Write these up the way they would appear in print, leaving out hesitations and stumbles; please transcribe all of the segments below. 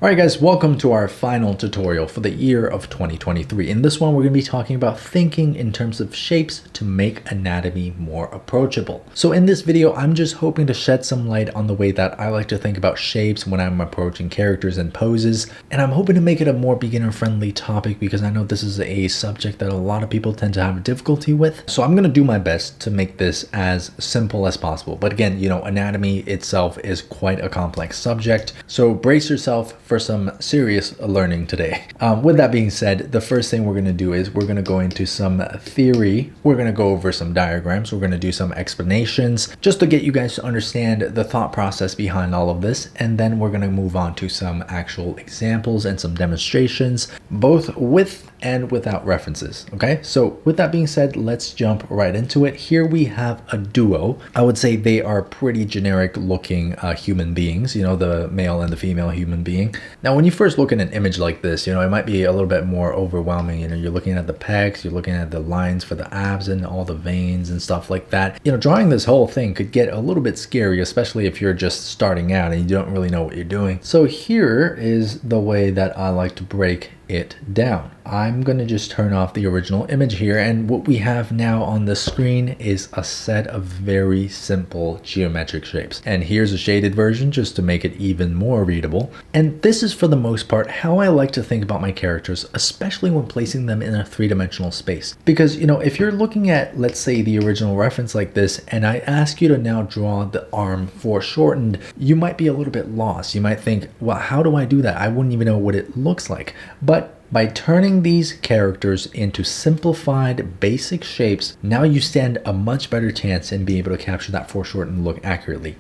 Alright guys, welcome to our final tutorial for the year of 2023. In this one, we're going to be talking about thinking in terms of shapes to make anatomy more approachable. So in this video, I'm just hoping to shed some light on the way that I like to think about shapes when I'm approaching characters and poses. And I'm hoping to make it a more beginner-friendly topic because I know this is a subject that a lot of people tend to have difficulty with. So I'm going to do my best to make this as simple as possible. But again, anatomy itself is quite a complex subject. So brace yourself for some serious learning today. With that being said, the first thing we're going to do is we're going to go into some theory. We're going to go over some diagrams. We're going to do some explanations just to get you guys to understand the thought process behind all of this. And then we're going to move on to some actual examples and some demonstrations, both with and without references. Okay, so with that being said, let's jump right into it. Here we have a duo. I would say they are pretty generic looking human beings, the male and the female human being. Now, when you first look at an image like this, it might be a little bit more overwhelming. You're looking at the pecs, you're looking at the lines for the abs and all the veins and stuff like that. Drawing this whole thing could get a little bit scary, especially if you're just starting out and you don't really know what you're doing. So here is the way that I like to break it down. I'm going to just turn off the original image here, and what we have now on the screen is a set of very simple geometric shapes. And here's a shaded version just to make it even more readable. And this is for the most part how I like to think about my characters, especially when placing them in a three-dimensional space. Because if you're looking at, let's say, the original reference like this, and I ask you to now draw the arm foreshortened, you might be a little bit lost. You might think, well, how do I do that? I wouldn't even know what it looks like. But by turning these characters into simplified basic shapes, now you stand a much better chance in being able to capture that foreshortened look accurately.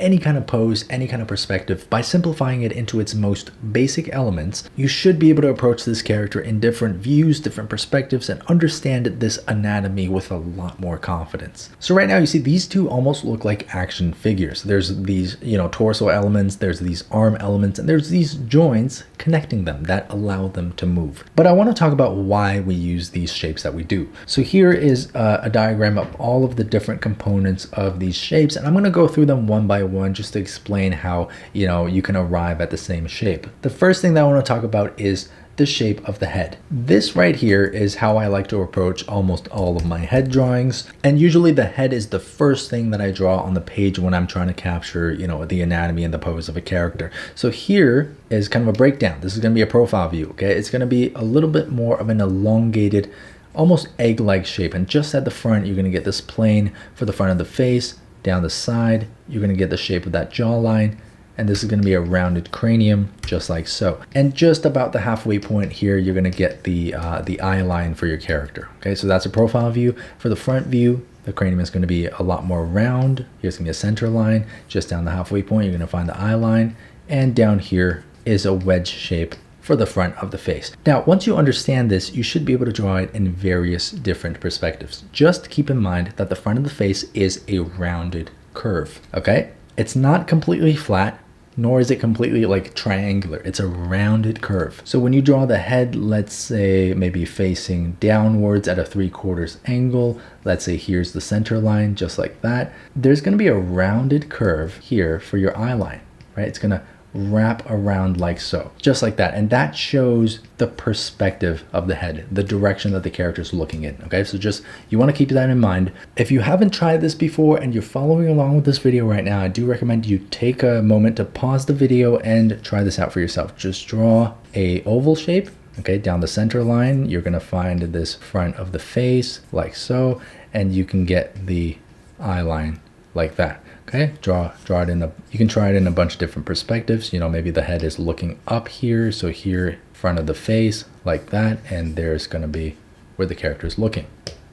Any kind of pose, any kind of perspective, by simplifying it into its most basic elements, you should be able to approach this character in different views, different perspectives, and understand this anatomy with a lot more confidence. So right now you see these two almost look like action figures. There's these, torso elements, there's these arm elements, and there's these joints connecting them that allow them to move. But I want to talk about why we use these shapes that we do. So here is a diagram of all of the different components of these shapes, and I'm going to go through them one by one just to explain how you can arrive at the same shape. The first thing that I want to talk about is the shape of the head. This right here is how I like to approach almost all of my head drawings, and usually the head is the first thing that I draw on the page when I'm trying to capture the anatomy and the pose of a character. So here is kind of a breakdown. This is going to be a profile view. Okay, it's going to be a little bit more of an elongated, almost egg-like shape, and just at the front you're going to get this plane for the front of the face. Down the side, you're going to get the shape of that jawline, and this is going to be a rounded cranium, just like so. And just about the halfway point here, you're going to get the eye line for your character. Okay, so that's a profile view. For the front view, the cranium is going to be a lot more round. Here's going to be a center line. Just down the halfway point, you're going to find the eye line, and down here is a wedge shape for the front of the face. Now, once you understand this, you should be able to draw it in various different perspectives. Just keep in mind that the front of the face is a rounded curve, okay? It's not completely flat, nor is it completely like triangular. It's a rounded curve. So when you draw the head, let's say maybe facing downwards at a 3/4 angle, let's say here's the center line, just like that, there's gonna be a rounded curve here for your eye line, right? It's gonna wrap around like so, just like that, and that shows the perspective of the head, the direction that the character is looking in. Okay, so just you want to keep that in mind. If you haven't tried this before and you're following along with this video right now, I do recommend you take a moment to pause the video and try this out for yourself. Just draw a oval shape. Okay, down the center line you're going to find this front of the face like so, and you can get the eye line like that. Okay, draw it in you can try it in a bunch of different perspectives. Maybe the head is looking up here, so here front of the face like that, and there's going to be where the character is looking.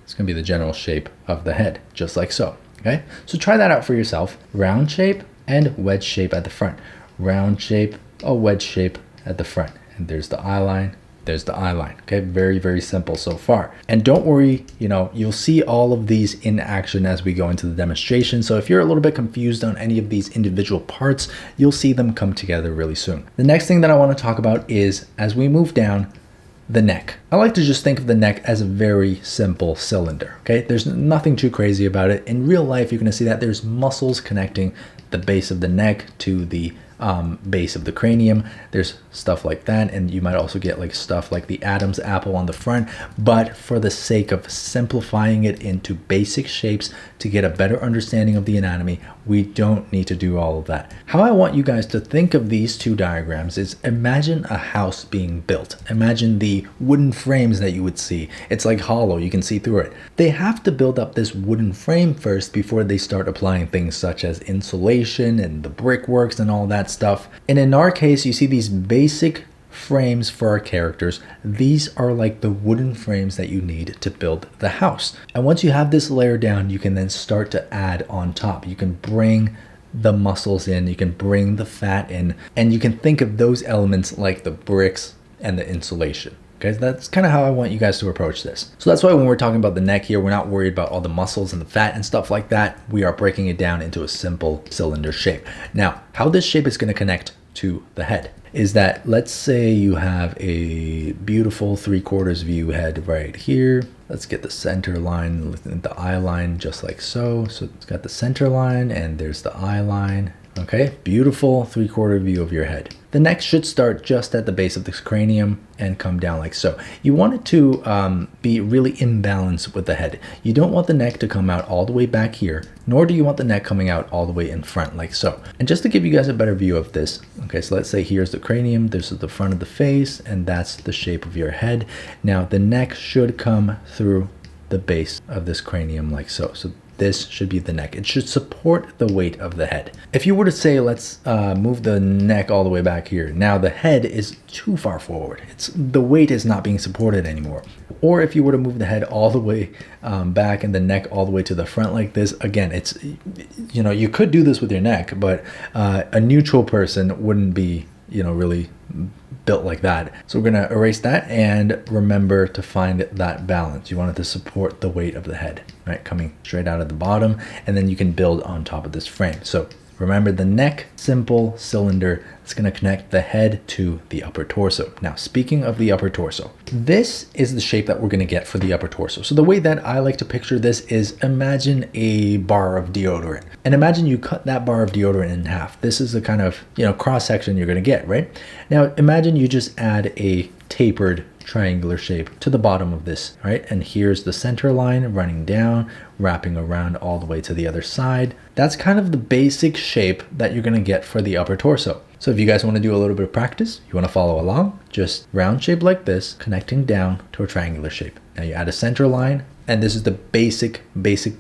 It's going to be the general shape of the head, just like so. Okay, so try that out for yourself. Round shape and wedge shape at the front. Round shape, a wedge shape at the front, and there's the eye line. There's the eye line. Okay, very, very simple so far. And don't worry, you'll see all of these in action as we go into the demonstration. So if you're a little bit confused on any of these individual parts, you'll see them come together really soon. The next thing that I want to talk about is, as we move down, the neck. I like to just think of the neck as a very simple cylinder. Okay, there's nothing too crazy about it. In real life, you're going to see that there's muscles connecting the base of the neck to the base of the cranium. There's stuff like that, and you might also get like stuff like the Adam's apple on the front. But for the sake of simplifying it into basic shapes to get a better understanding of the anatomy, we don't need to do all of that. How I want you guys to think of these two diagrams is, imagine a house being built. Imagine the wooden frames that you would see. It's like hollow, you can see through it. They have to build up this wooden frame first before they start applying things such as insulation and the brickworks and all that stuff. And in our case, you see these basic frames for our characters. These are like the wooden frames that you need to build the house. And once you have this layer down, you can then start to add on top. You can bring the muscles in, you can bring the fat in, and you can think of those elements like the bricks and the insulation. Okay, that's kind of how I want you guys to approach this. So that's why when we're talking about the neck here, we're not worried about all the muscles and the fat and stuff like that. We are breaking it down into a simple cylinder shape. Now, how this shape is going to connect to the head is that, let's say you have a beautiful 3/4 view head right here. Let's get the center line, the eye line, just like so. So it's got the center line and there's the eye line. Okay, beautiful 3/4 view of your head. The neck should start just at the base of this cranium and come down like so. You want it to be really in balance with the head. You don't want the neck to come out all the way back here, nor do you want the neck coming out all the way in front like so. And just to give you guys a better view of this, okay, so let's say here's the cranium, this is the front of the face, and that's the shape of your head. Now the neck should come through the base of this cranium like so. So this should be the neck. It should support the weight of the head. If you were to say, let's move the neck all the way back here, now the head is too far forward. The weight is not being supported anymore. Or if you were to move the head all the way back and the neck all the way to the front like this, again, it's, you know, you could do this with your neck, but a neutral person wouldn't be, you know, really built like that. So we're going to erase that and remember to find that balance. You want it to support the weight of the head, right? Coming straight out of the bottom, and then you can build on top of this frame. So remember the neck, simple cylinder. It's going to connect the head to the upper torso. Now, speaking of the upper torso, this is the shape that we're going to get for the upper torso. So the way that I like to picture this is, imagine a bar of deodorant, and imagine you cut that bar of deodorant in half. This is the kind of, you know, cross section you're going to get, right? Now, imagine you just add a tapered triangular shape to the bottom of this, right? And here's the center line running down, wrapping around all the way to the other side. That's kind of the basic shape that you're going to get for the upper torso. So if you guys want to do a little bit of practice, you want to follow along, just round shape like this, connecting down to a triangular shape. Now you add a center line, and this is the basic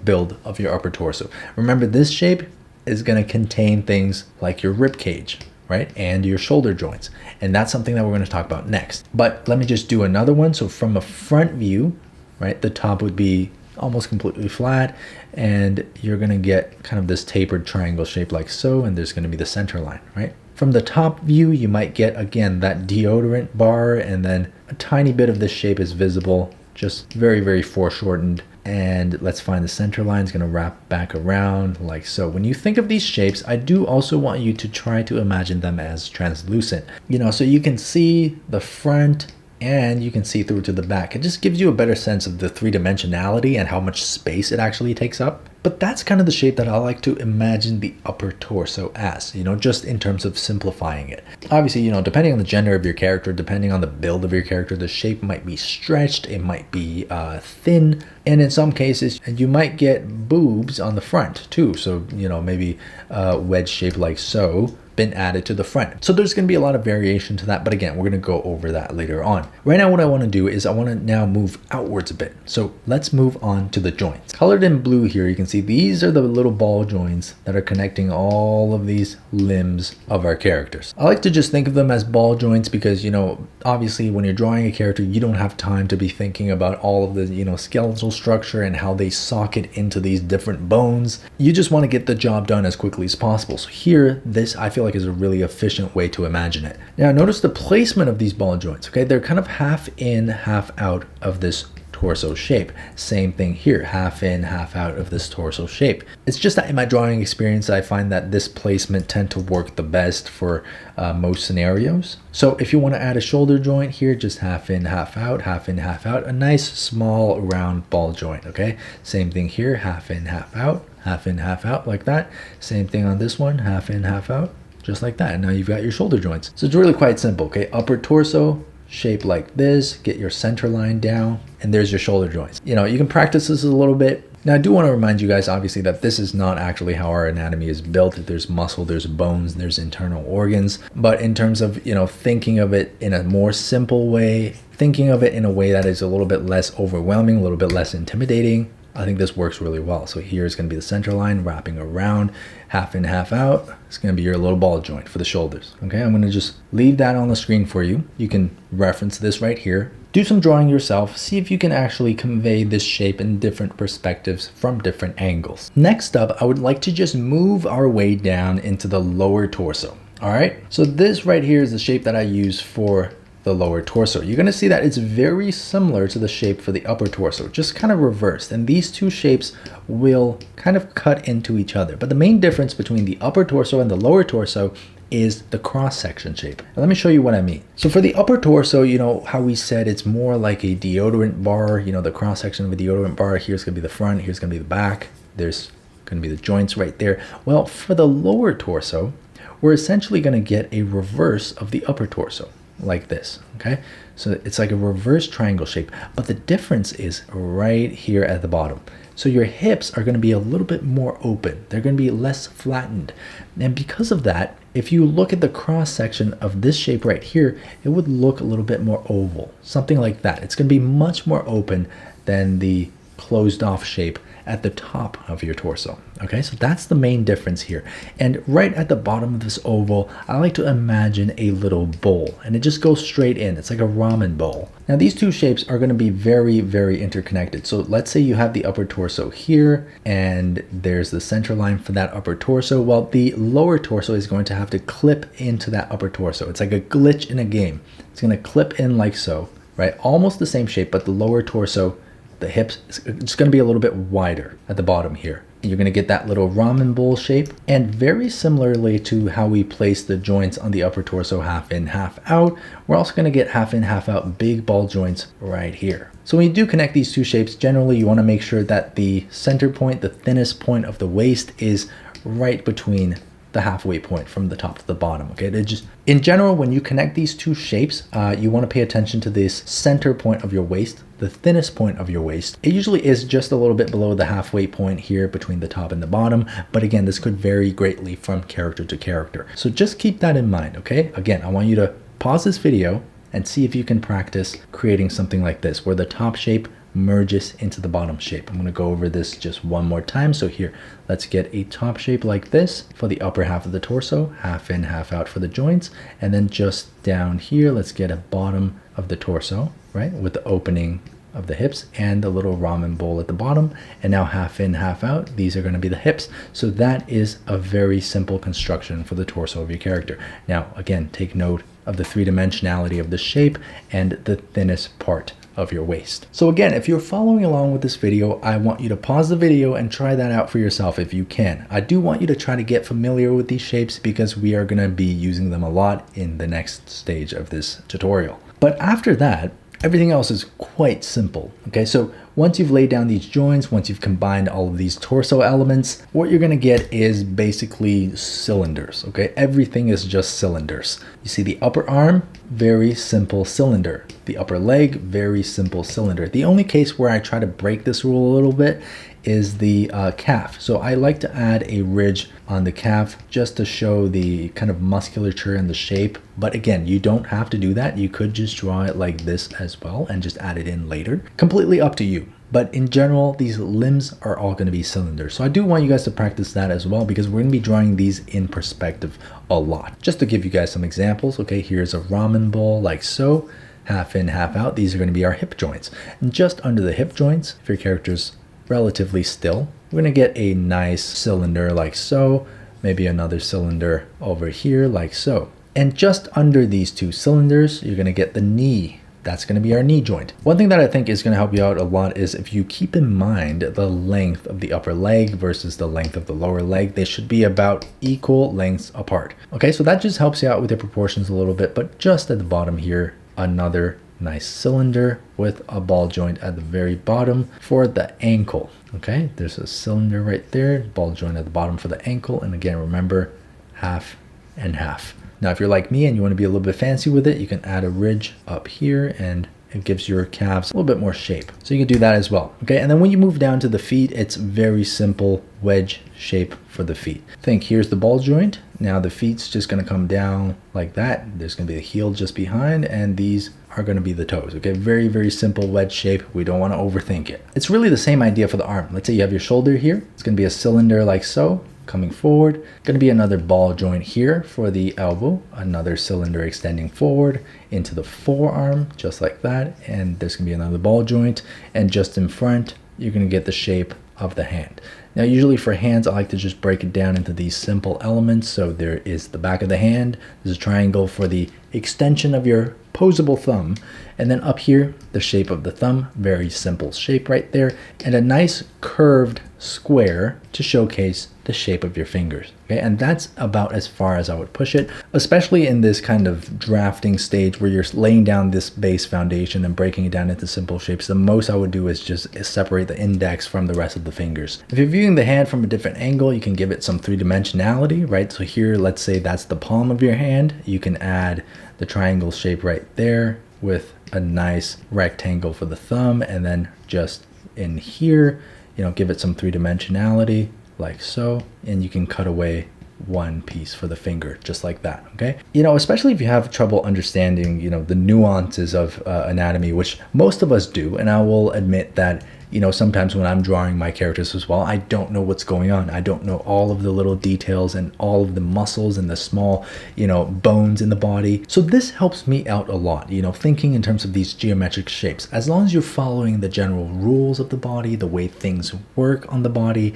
build of your upper torso. Remember, this shape is going to contain things like your rib cage, right? And your shoulder joints. And that's something that we're going to talk about next. But let me just do another one. So from a front view, right, the top would be almost completely flat, and you're going to get kind of this tapered triangle shape like so, and there's going to be the center line, right? From the top view, you might get, again, that deodorant bar, and then a tiny bit of this shape is visible, just very foreshortened. And let's find the center line is going to wrap back around like so. When you think of these shapes, I do also want you to try to imagine them as translucent, you know, so you can see the front and you can see through to the back. It just gives you a better sense of the three-dimensionality and how much space it actually takes up. But that's kind of the shape that I like to imagine the upper torso as, you know, just in terms of simplifying it. Obviously, you know, depending on the gender of your character, depending on the build of your character, the shape might be stretched, it might be thin, and in some cases, you might get boobs on the front too. So, you know, maybe a wedge shape like so, been added to the front. So there's going to be a lot of variation to that, but again, we're going to go over that later on. Right now, what I want to do is I want to now move outwards a bit. So let's move on to the joints. Colored in blue here, you can see these are the little ball joints that are connecting all of these limbs of our characters. I like to just think of them as ball joints because, you know, obviously when you're drawing a character, you don't have time to be thinking about all of the, you know, skeletal structure and how they socket into these different bones. You just want to get the job done as quickly as possible. So here, this I feel like is a really efficient way to imagine it. Now notice the placement of these ball joints, okay? They're kind of half in, half out of this torso shape. Same thing here, half in, half out of this torso shape. It's just that in my drawing experience, I find that this placement tend to work the best for most scenarios. So if you want to add a shoulder joint here, just half in, half out, half in, half out, a nice small round ball joint, okay? Same thing here, half in, half out, half in, half out like that. Same thing on this one, half in, half out. just like that. And now you've got your shoulder joints. So it's really quite simple, okay? Upper torso, shape like this, get your center line down, and there's your shoulder joints. You know, you can practice this a little bit. Now, I do want to remind you guys, obviously, that this is not actually how our anatomy is built. There's muscle, there's bones, there's internal organs. But in terms of, you know, thinking of it in a more simple way, thinking of it in a way that is a little bit less overwhelming, a little bit less intimidating, I think this works really well. So here is going to be the center line wrapping around, half in, half out. It's going to be your little ball joint for the shoulders. Okay, I'm going to just leave that on the screen for you. You can reference this right here. Do some drawing yourself. See if you can actually convey this shape in different perspectives from different angles. Next up, I would like to just move our way down into the lower torso. All right, so this right here is the shape that I use for the lower torso. You're going to see that it's very similar to the shape for the upper torso, just kind of reversed. And these two shapes will kind of cut into each other. But the main difference between the upper torso and the lower torso is the cross-section shape. Now, let me show you what I mean. So for the upper torso, you know how we said it's more like a deodorant bar, you know, the cross-section of a deodorant bar. Here's going to be the front, here's going to be the back. There's going to be the joints right there. Well, for the lower torso, we're essentially going to get a reverse of the upper torso, like this, okay? So it's like a reverse triangle shape, but the difference is right here at the bottom. So your hips are going to be a little bit more open. They're going to be less flattened. And because of that, if you look at the cross section of this shape right here, it would look a little bit more oval, something like that. It's going to be much more open than the closed off shape at the top of your torso. Okay, so that's the main difference here. And right at the bottom of this oval, I like to imagine a little bowl, and it just goes straight in. It's like a ramen bowl. Now these two shapes are going to be very, very interconnected. So let's say you have the upper torso here, and there's the center line for that upper torso. Well, the lower torso is going to have to clip into that upper torso. It's like a glitch in a game. It's going to clip in like so, right? Almost the same shape, but the lower torso, the hips, it's going to be a little bit wider at the bottom here. You're going to get that little ramen bowl shape. And very similarly to how we place the joints on the upper torso, half in, half out, we're also going to get half in, half out big ball joints right here. So when you do connect these two shapes, generally you want to make sure that the center point, the thinnest point of the waist, is right between the halfway point from the top to the bottom. Okay, they just, in general, when you connect these two shapes, you want to pay attention to this center point of your waist, the thinnest point of your waist. It usually is just a little bit below the halfway point here between the top and the bottom, but again, this could vary greatly from character to character. So just keep that in mind. Okay, again, I want you to pause this video and see if you can practice creating something like this, where the top shape merges into the bottom shape. I'm going to go over this just one more time. So here, let's get a top shape like this for the upper half of the torso, half in, half out for the joints. And then just down here, let's get a bottom of the torso, right, with the opening of the hips and the little ramen bowl at the bottom. And now half in, half out, these are going to be the hips. So that is a very simple construction for the torso of your character. Now, again, take note of the three-dimensionality of the shape and the thinnest part of your waist. So again, if you're following along with this video, I want you to pause the video and try that out for yourself if you can. I do want you to try to get familiar with these shapes because we are going to be using them a lot in the next stage of this tutorial. But after that, everything else is quite simple. Okay, so once you've laid down these joints, once you've combined all of these torso elements, what you're gonna get is basically cylinders. Okay, everything is just cylinders. You see the upper arm, very simple cylinder. The upper leg, very simple cylinder. The only case where I try to break this rule a little bit is the calf. So I like to add a ridge on the calf just to show the kind of musculature and the shape. But again, you don't have to do that. You could just draw it like this as well and just add it in later. Completely up to you. But in general, these limbs are all going to be cylinders. So I do want you guys to practice that as well, because we're going to be drawing these in perspective a lot. Just to give you guys some examples, okay, here's a ramen bowl like so, half in, half out. These are going to be our hip joints. And just under the hip joints, if your character's relatively still, we're going to get a nice cylinder like so, maybe another cylinder over here like so. And just under these two cylinders, you're going to get the knee. That's going to be our knee joint. One thing that I think is going to help you out a lot is if you keep in mind the length of the upper leg versus the length of the lower leg. They should be about equal lengths apart. Okay, so that just helps you out with your proportions a little bit. But just at the bottom here, another nice cylinder with a ball joint at the very bottom for the ankle. Okay, there's a cylinder right there, ball joint at the bottom for the ankle. And again, remember, half and half. Now, if you're like me and you want to be a little bit fancy with it, you can add a ridge up here and it gives your calves a little bit more shape. So you can do that as well. Okay, and then when you move down to the feet, it's very simple wedge shape for the feet. Think here's the ball joint. Now the feet's just going to come down like that. There's going to be the heel just behind, and these are going to be the toes. Okay, very, very simple wedge shape. We don't want to overthink it. It's really the same idea for the arm. Let's say you have your shoulder here. It's going to be a cylinder like so, coming forward. Going to be another ball joint here for the elbow, another cylinder extending forward into the forearm, just like that. And there's going to be another ball joint, and just in front, you're going to get the shape of the hand. Now, usually for hands, I like to just break it down into these simple elements. So there is the back of the hand. There's a triangle for the extension of your posable thumb. And then up here, the shape of the thumb, very simple shape right there. And a nice curved square to showcase the shape of your fingers. Okay, and that's about as far as I would push it, especially in this kind of drafting stage where you're laying down this base foundation and breaking it down into simple shapes. The most I would do is just separate the index from the rest of the fingers. If you're viewing the hand from a different angle, you can give it some three-dimensionality, right? So here, let's say that's the palm of your hand. You can add the triangle shape right there with a nice rectangle for the thumb, and then just in here, you know, give it some three-dimensionality like so, and you can cut away one piece for the finger just like that. Okay, you know, especially if you have trouble understanding, you know, the nuances of anatomy, which most of us do, and I will admit that, you know, sometimes when I'm drawing my characters as well, I don't know what's going on. I don't know all of the little details and all of the muscles and the small, you know, bones in the body. So this helps me out a lot, you know, thinking in terms of these geometric shapes. As long as you're following the general rules of the body, the way things work on the body,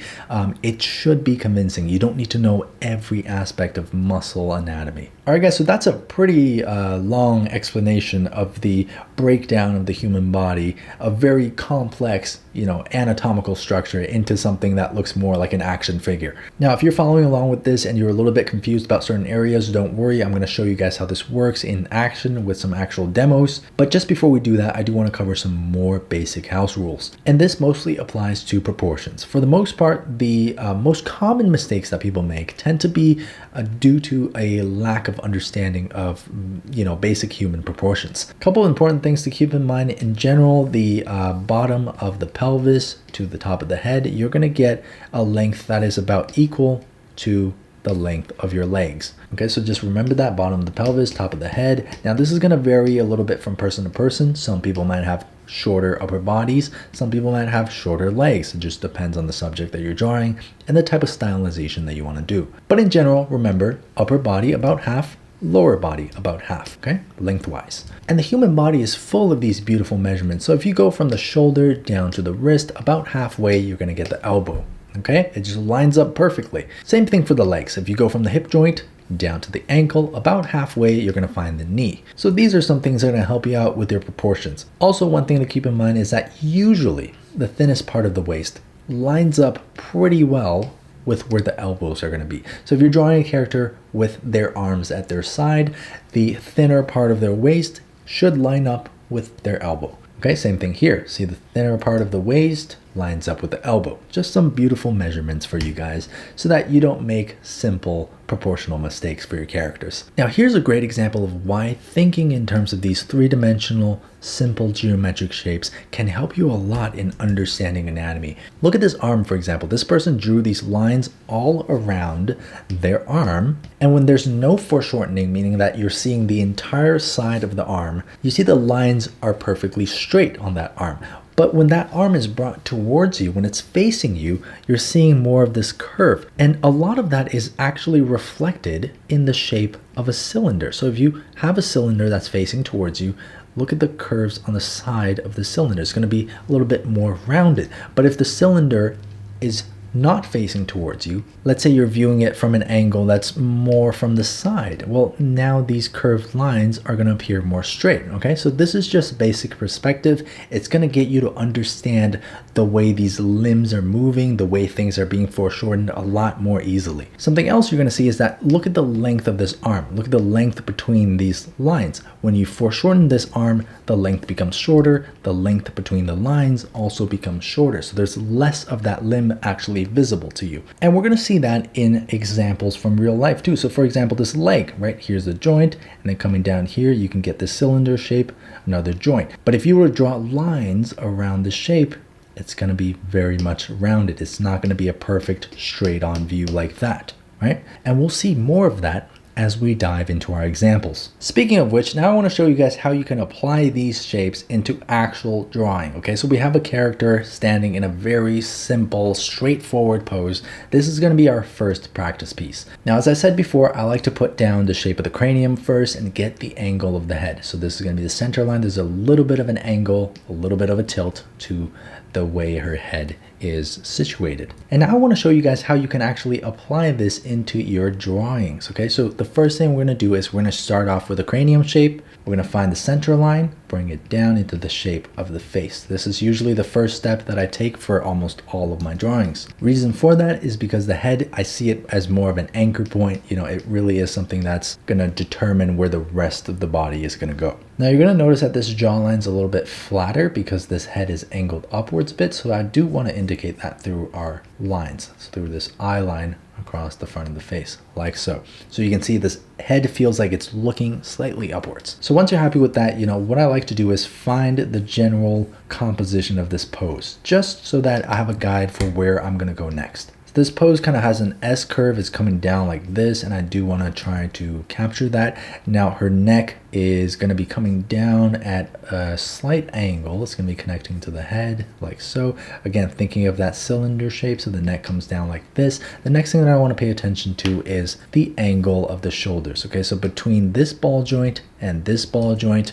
it should be convincing. You don't need to know every aspect of muscle anatomy. All right, guys, so that's a pretty long explanation of the breakdown of the human body, a very complex, you know, anatomical structure into something that looks more like an action figure. Now, if you're following along with this and you're a little bit confused about certain areas, don't worry. I'm going to show you guys how this works in action with some actual demos. But just before we do that, I do want to cover some more basic house rules. And this mostly applies to proportions. For the most part, the most common mistakes that people make tend to be due to a lack of understanding of, you know, basic human proportions. A couple important things to keep in mind. In general, the bottom of the pelvis to the top of the head, you're going to get a length that is about equal to the length of your legs. Okay, so just remember that, bottom of the pelvis, top of the head. Now this is going to vary a little bit from person to person. Some people might have shorter upper bodies, some people might have shorter legs. It just depends on the subject that you're drawing and the type of stylization that you want to do. But in general, remember, upper body about half, lower body about half, okay, lengthwise. And the human body is full of these beautiful measurements. So if you go from the shoulder down to the wrist, about halfway, you're going to get the elbow. Okay, it just lines up perfectly. Same thing for the legs. If you go from the hip joint down to the ankle, about halfway, you're going to find the knee. So these are some things that are going to help you out with your proportions. Also, one thing to keep in mind is that usually the thinnest part of the waist lines up pretty well with where the elbows are going to be. So if you're drawing a character with their arms at their side, the thinner part of their waist should line up with their elbow. Okay, same thing here. See, the thinner part of the waist lines up with the elbow. Just some beautiful measurements for you guys so that you don't make simple proportional mistakes for your characters. Now, here's a great example of why thinking in terms of these three-dimensional, simple geometric shapes can help you a lot in understanding anatomy. Look at this arm, for example. This person drew these lines all around their arm, and when there's no foreshortening, meaning that you're seeing the entire side of the arm, you see the lines are perfectly straight on that arm. But when that arm is brought towards you, when it's facing you, you're seeing more of this curve. And a lot of that is actually reflected in the shape of a cylinder. So if you have a cylinder that's facing towards you, look at the curves on the side of the cylinder. It's going to be a little bit more rounded. But if the cylinder is not facing towards you, let's say you're viewing it from an angle that's more from the side, well, now these curved lines are going to appear more straight. Okay, so this is just basic perspective. It's going to get you to understand the way these limbs are moving, the way things are being foreshortened a lot more easily. Something else you're going to see is that look at the length of this arm. Look at the length between these lines. When you foreshorten this arm, the length becomes shorter. The length between the lines also becomes shorter. So there's less of that limb actually clearly visible to you. And we're going to see that in examples from real life too. So for example, this leg, right? Here's the joint, and then coming down here, you can get this cylinder shape, another joint. But if you were to draw lines around the shape, it's going to be very much rounded. It's not going to be a perfect straight on view like that, right? And we'll see more of that as we dive into our examples. Speaking of which, now I want to show you guys how you can apply these shapes into actual drawing. Okay, so we have a character standing in a very simple, straightforward pose. This is going to be our first practice piece. Now, as I said before, I like to put down the shape of the cranium first and get the angle of the head. So this is going to be the center line. There's a little bit of an angle, a little bit of a tilt to the way her head is situated. And now I want to show you guys how you can actually apply this into your drawings. Okay, so the first thing we're going to do is we're going to start off with a cranium shape. We're going to find the center line, bring it down into the shape of the face. This is usually the first step that I take for almost all of my drawings. Reason for that is because the head, I see it as more of an anchor point. You know, it really is something that's going to determine where the rest of the body is going to go. Now you're going to notice that this jawline is a little bit flatter because this head is angled upwards a bit. So I do want to indicate that through our lines, so through this eye line across the front of the face, like so. So you can see this head feels like it's looking slightly upwards. So once you're happy with that, you know, what I like to do is find the general composition of this pose, just so that I have a guide for where I'm going to go next. This pose kind of has an S curve. It's coming down like this, and I do want to try to capture that. Now her neck is going to be coming down at a slight angle. It's going to be connecting to the head like so. Again, thinking of that cylinder shape, so the neck comes down like this. The next thing that I want to pay attention to is the angle of the shoulders. Okay, so between this ball joint and this ball joint,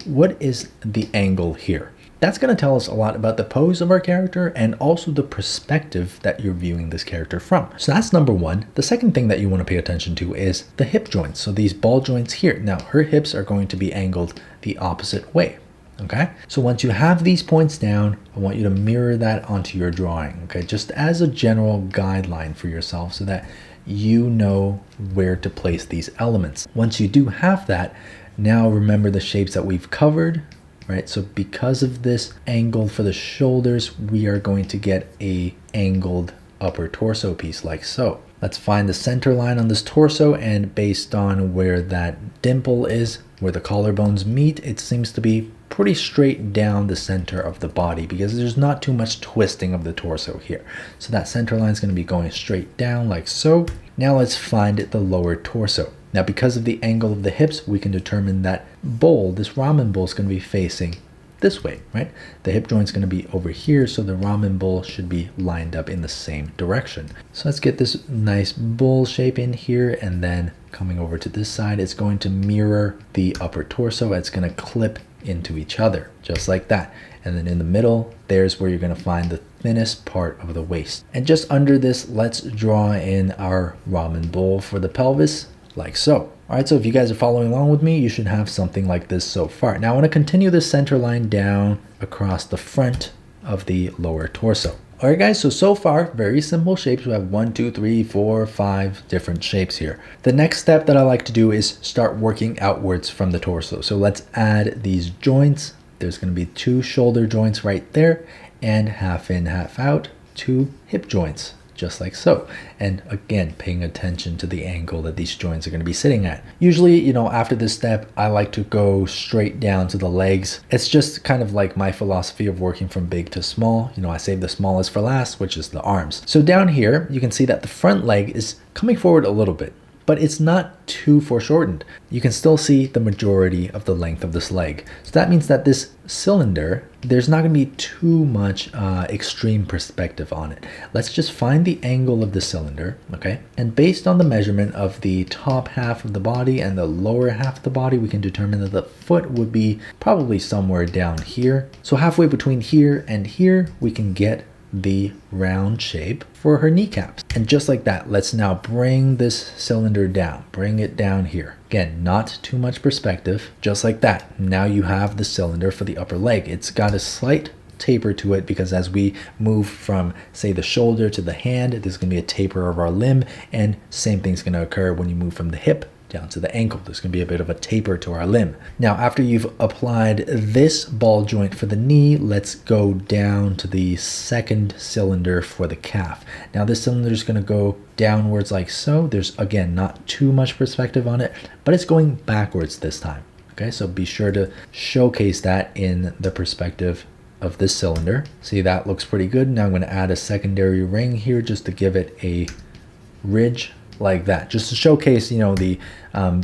what is the angle here? That's going to tell us a lot about the pose of our character and also the perspective that you're viewing this character from. So that's number one. The second thing that you want to pay attention to is the hip joints. So these ball joints here. Now her hips are going to be angled the opposite way. Okay, so once you have these points down, I want you to mirror that onto your drawing. Okay, just as a general guideline for yourself so that you know where to place these elements. Once you do have that, now remember the shapes that we've covered. Right, so because of this angle for the shoulders, we are going to get a angled upper torso piece like so. Let's find the center line on this torso, and based on where that dimple is, where the collarbones meet, it seems to be pretty straight down the center of the body because there's not too much twisting of the torso here. So that center line is going to be going straight down like so. Now let's find the lower torso. Now, because of the angle of the hips, we can determine that bowl, this ramen bowl, is going to be facing this way, right? The hip joint is going to be over here, so the ramen bowl should be lined up in the same direction. So let's get this nice bowl shape in here, and then coming over to this side, it's going to mirror the upper torso. It's going to clip into each other, just like that. And then in the middle, there's where you're going to find the thinnest part of the waist. And just under this, let's draw in our ramen bowl for the pelvis, like so. All right, so if you guys are following along with me, you should have something like this so far. Now I want to continue the center line down across the front of the lower torso. All right, guys, so far, very simple shapes. We have 1, 2, 3, 4, 5 different shapes here. The next step that I like to do is start working outwards from the torso. So let's add these joints. There's going to be 2 shoulder joints right there, and half in, half out, 2 hip joints, just like so. And again, paying attention to the angle that these joints are going to be sitting at. Usually, you know, after this step, I like to go straight down to the legs. It's just kind of like my philosophy of working from big to small. You know, I save the smallest for last, which is the arms. So down here, you can see that the front leg is coming forward a little bit, but it's not too foreshortened. You can still see the majority of the length of this leg. So that means that this cylinder, there's not going to be too much extreme perspective on it. Let's just find the angle of the cylinder, okay? And based on the measurement of the top half of the body and the lower half of the body, we can determine that the foot would be probably somewhere down here. So halfway between here and here, we can get the round shape for her kneecaps. And just like that, let's now bring this cylinder down, bring it down here. Again, not too much perspective, just like that. Now you have the cylinder for the upper leg. It's got a slight taper to it because as we move from, say, the shoulder to the hand, there's going to be a taper of our limb, and same thing's going to occur when you move from the hip down to the ankle. There's going to be a bit of a taper to our limb. Now, after you've applied this ball joint for the knee, let's go down to the second cylinder for the calf. Now, this cylinder is going to go downwards like so. There's, again, not too much perspective on it, but it's going backwards this time. Okay, so be sure to showcase that in the perspective of this cylinder. See, that looks pretty good. Now I'm going to add a secondary ring here just to give it a ridge like that, just to showcase, you know, the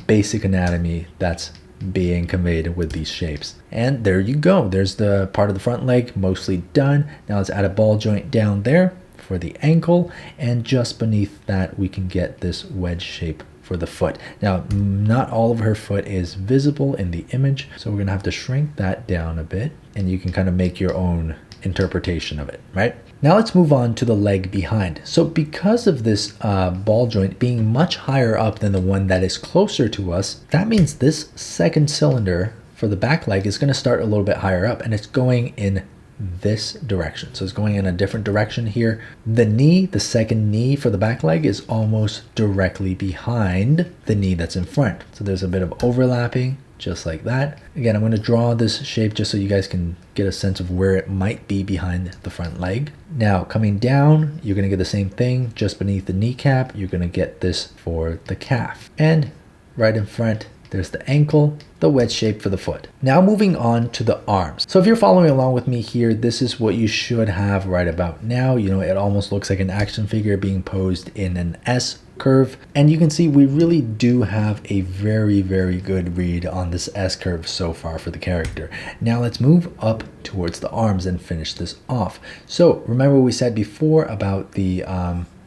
basic anatomy that's being conveyed with these shapes. And there you go. There's the part of the front leg mostly done. Now let's add a ball joint down there for the ankle, and just beneath that we can get this wedge shape for the foot. Now, not all of her foot is visible in the image, so we're gonna have to shrink that down a bit, and you can kind of make your own interpretation of it, right? Now let's move on to the leg behind. So because of this ball joint being much higher up than the one that is closer to us, that means this second cylinder for the back leg is gonna start a little bit higher up, and it's going in this direction. So it's going in a different direction here. The knee, the second knee for the back leg, is almost directly behind the knee that's in front. So there's a bit of overlapping, just like that. Again, I'm going to draw this shape just so you guys can get a sense of where it might be behind the front leg. Now, coming down, you're going to get the same thing just beneath the kneecap. You're going to get this for the calf. And right in front, there's the ankle, the wedge shape for the foot. Now moving on to the arms. So if you're following along with me here, this is what you should have right about now. You know, it almost looks like an action figure being posed in an S curve. And you can see we really do have a very, very good read on this S curve so far for the character. Now let's move up towards the arms and finish this off. So remember what we said before about the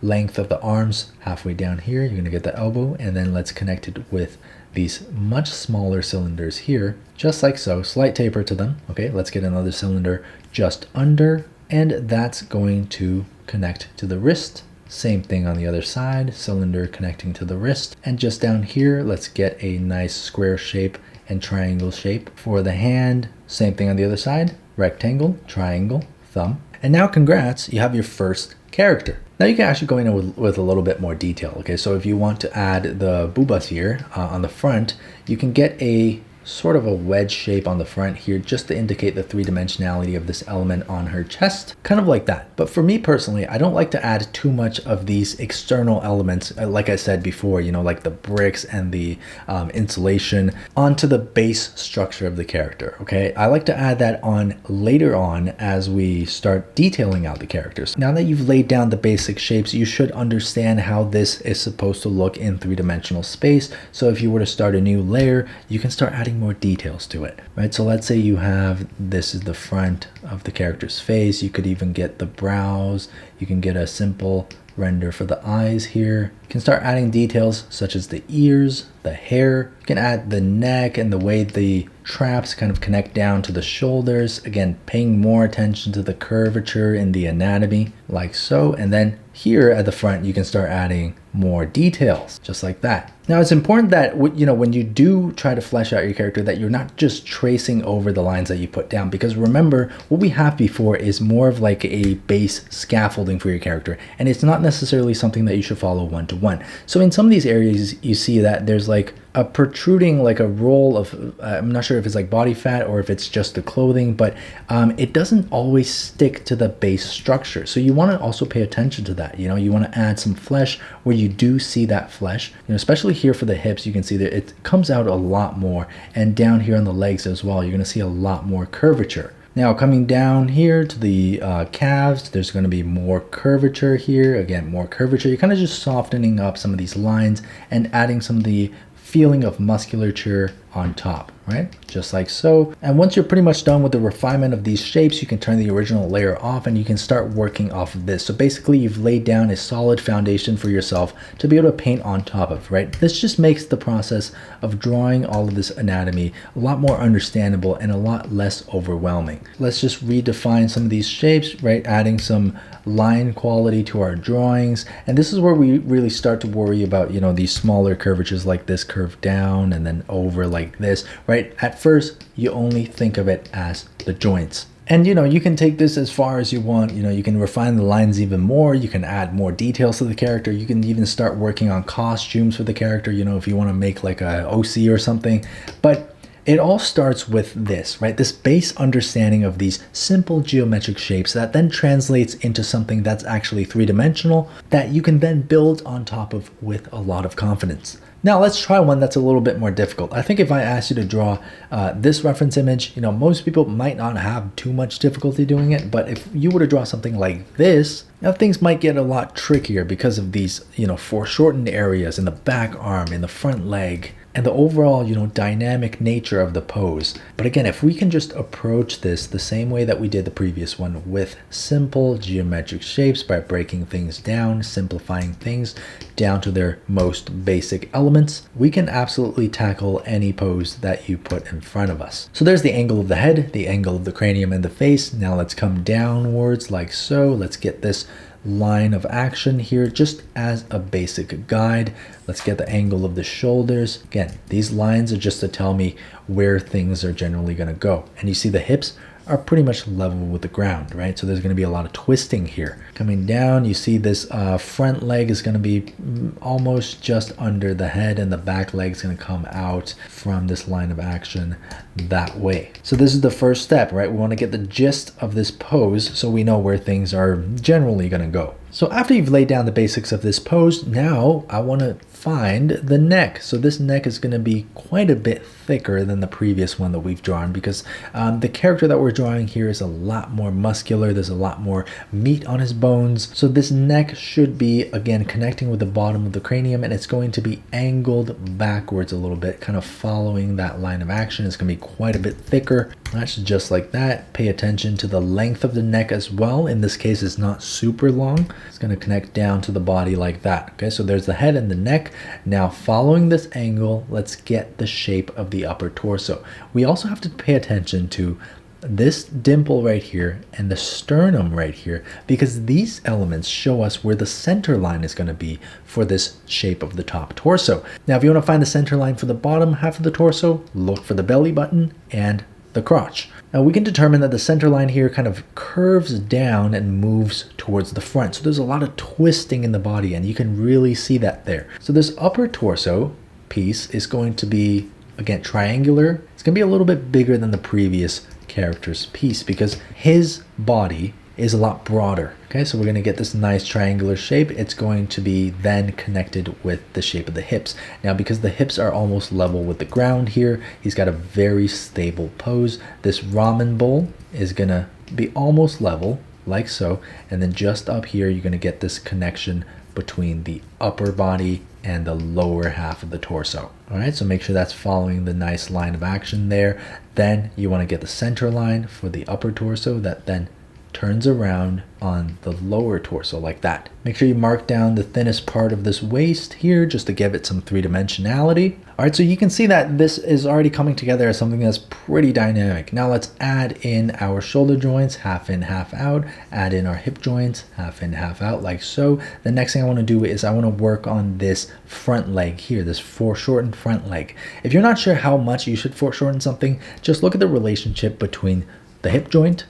length of the arms halfway down here. You're gonna get the elbow, and then let's connect it with these much smaller cylinders here, just like so, slight taper to them. Okay, let's get another cylinder just under, and that's going to connect to the wrist. Same thing on the other side, cylinder connecting to the wrist. And just down here, let's get a nice square shape and triangle shape for the hand. Same thing on the other side, rectangle, triangle, thumb. And now congrats, you have your first character. Now you can actually go in with a little bit more detail. Okay, so if you want to add the boobas here on the front, you can get a sort of a wedge shape on the front here just to indicate the three-dimensionality of this element on her chest, kind of like that. But for me personally, I don't like to add too much of these external elements, like I said before, you know, like the bricks and the insulation onto the base structure of the character, okay? I like to add that on later on as we start detailing out the characters. Now that you've laid down the basic shapes, you should understand how this is supposed to look in three-dimensional space. So if you were to start a new layer, you can start adding more details to it, right? So let's say you have, this is the front of the character's face. You could even get the brows. You can get a simple render for the eyes here. You can start adding details such as the ears, the hair. You can add the neck and the way the traps kind of connect down to the shoulders. Again, paying more attention to the curvature in the anatomy, like so. And then here at the front, you can start adding more details, just like that. Now, it's important that, you know, when you do try to flesh out your character, that you're not just tracing over the lines that you put down, because remember, what we have before is more of like a base scaffolding for your character, and it's not necessarily something that you should follow one-to-one. So in some of these areas, you see that there's like a protruding, like a roll of, I'm not sure if it's like body fat or if it's just the clothing, but it doesn't always stick to the base structure. So you want to also pay attention to that. You know, you want to add some flesh where you do see that flesh, you know, especially here for the hips. You can see that it comes out a lot more, and down here on the legs as well, you're going to see a lot more curvature. Now coming down here to the calves, there's going to be more curvature here. Again, more curvature. You're kind of just softening up some of these lines and adding some of the feeling of musculature on top, right? Just like so. And once you're pretty much done with the refinement of these shapes, you can turn the original layer off and you can start working off of this. So basically you've laid down a solid foundation for yourself to be able to paint on top of, right? This just makes the process of drawing all of this anatomy a lot more understandable and a lot less overwhelming. Let's just redefine some of these shapes, right? Adding some line quality to our drawings. And this is where we really start to worry about, you know, these smaller curvatures like this curve down and then over like this, right? At first, you only think of it as the joints. And you can take this as far as you want. You can refine the lines even more. You can add more details to the character. You can even start working on costumes for the character, if you want to make like a OC or something. But it all starts with this, right? This base understanding of these simple geometric shapes that then translates into something that's actually three-dimensional that you can then build on top of with a lot of confidence. Now let's try one that's a little bit more difficult. I think if I asked you to draw this reference image, most people might not have too much difficulty doing it, but if you were to draw something like this, now things might get a lot trickier because of these, foreshortened areas in the back arm, in the front leg, and the overall, dynamic nature of the pose. But again, if we can just approach this the same way that we did the previous one with simple geometric shapes by breaking things down, simplifying things down to their most basic elements, we can absolutely tackle any pose that you put in front of us. So there's the angle of the head, the angle of the cranium and the face. Now let's come downwards like so. Let's get this line of action here just as a basic guide. Let's get the angle of the shoulders. Again, these lines are just to tell me where things are generally going to go. And you see the hips are pretty much level with the ground, right? So there's going to be a lot of twisting here. Coming down, you see this front leg is going to be almost just under the head, and the back leg is going to come out from this line of action that way. So this is the first step, right? We want to get the gist of this pose so we know where things are generally going to go. So after you've laid down the basics of this pose, now I want to find the neck. So this neck is going to be quite a bit thicker than the previous one that we've drawn because the character that we're drawing here is a lot more muscular. There's a lot more meat on his bones. So this neck should be, again, connecting with the bottom of the cranium, and it's going to be angled backwards a little bit, kind of following that line of action. It's going to be quite a bit thicker. That's just like that. Pay attention to the length of the neck as well. In this case, it's not super long. It's going to connect down to the body like that. Okay, so there's the head and the neck. Now, following this angle, let's get the shape of the upper torso. We also have to pay attention to this dimple right here and the sternum right here, because these elements show us where the center line is going to be for this shape of the top torso. Now, if you want to find the center line for the bottom half of the torso, look for the belly button and the crotch. Now we can determine that the center line here kind of curves down and moves towards the front. So there's a lot of twisting in the body, and you can really see that there. So this upper torso piece is going to be, again, triangular. It's going to be a little bit bigger than the previous character's piece because his body is a lot broader. Okay, so we're going to get this nice triangular shape. It's going to be then connected with the shape of the hips. Now, because the hips are almost level with the ground here, he's got a very stable pose. This ramen bowl is going to be almost level, like so. And then just up here, you're going to get this connection between the upper body and the lower half of the torso. All right, so make sure that's following the nice line of action there. Then you want to get the center line for the upper torso that then turns around on the lower torso like that. Make sure you mark down the thinnest part of this waist here just to give it some three-dimensionality. All right, so you can see that this is already coming together as something that's pretty dynamic. Now let's add in our shoulder joints, half in, half out, add in our hip joints, half in, half out, like so. The next thing I want to do is I want to work on this front leg here, this foreshortened front leg. If you're not sure how much you should foreshorten something, just look at the relationship between the hip joint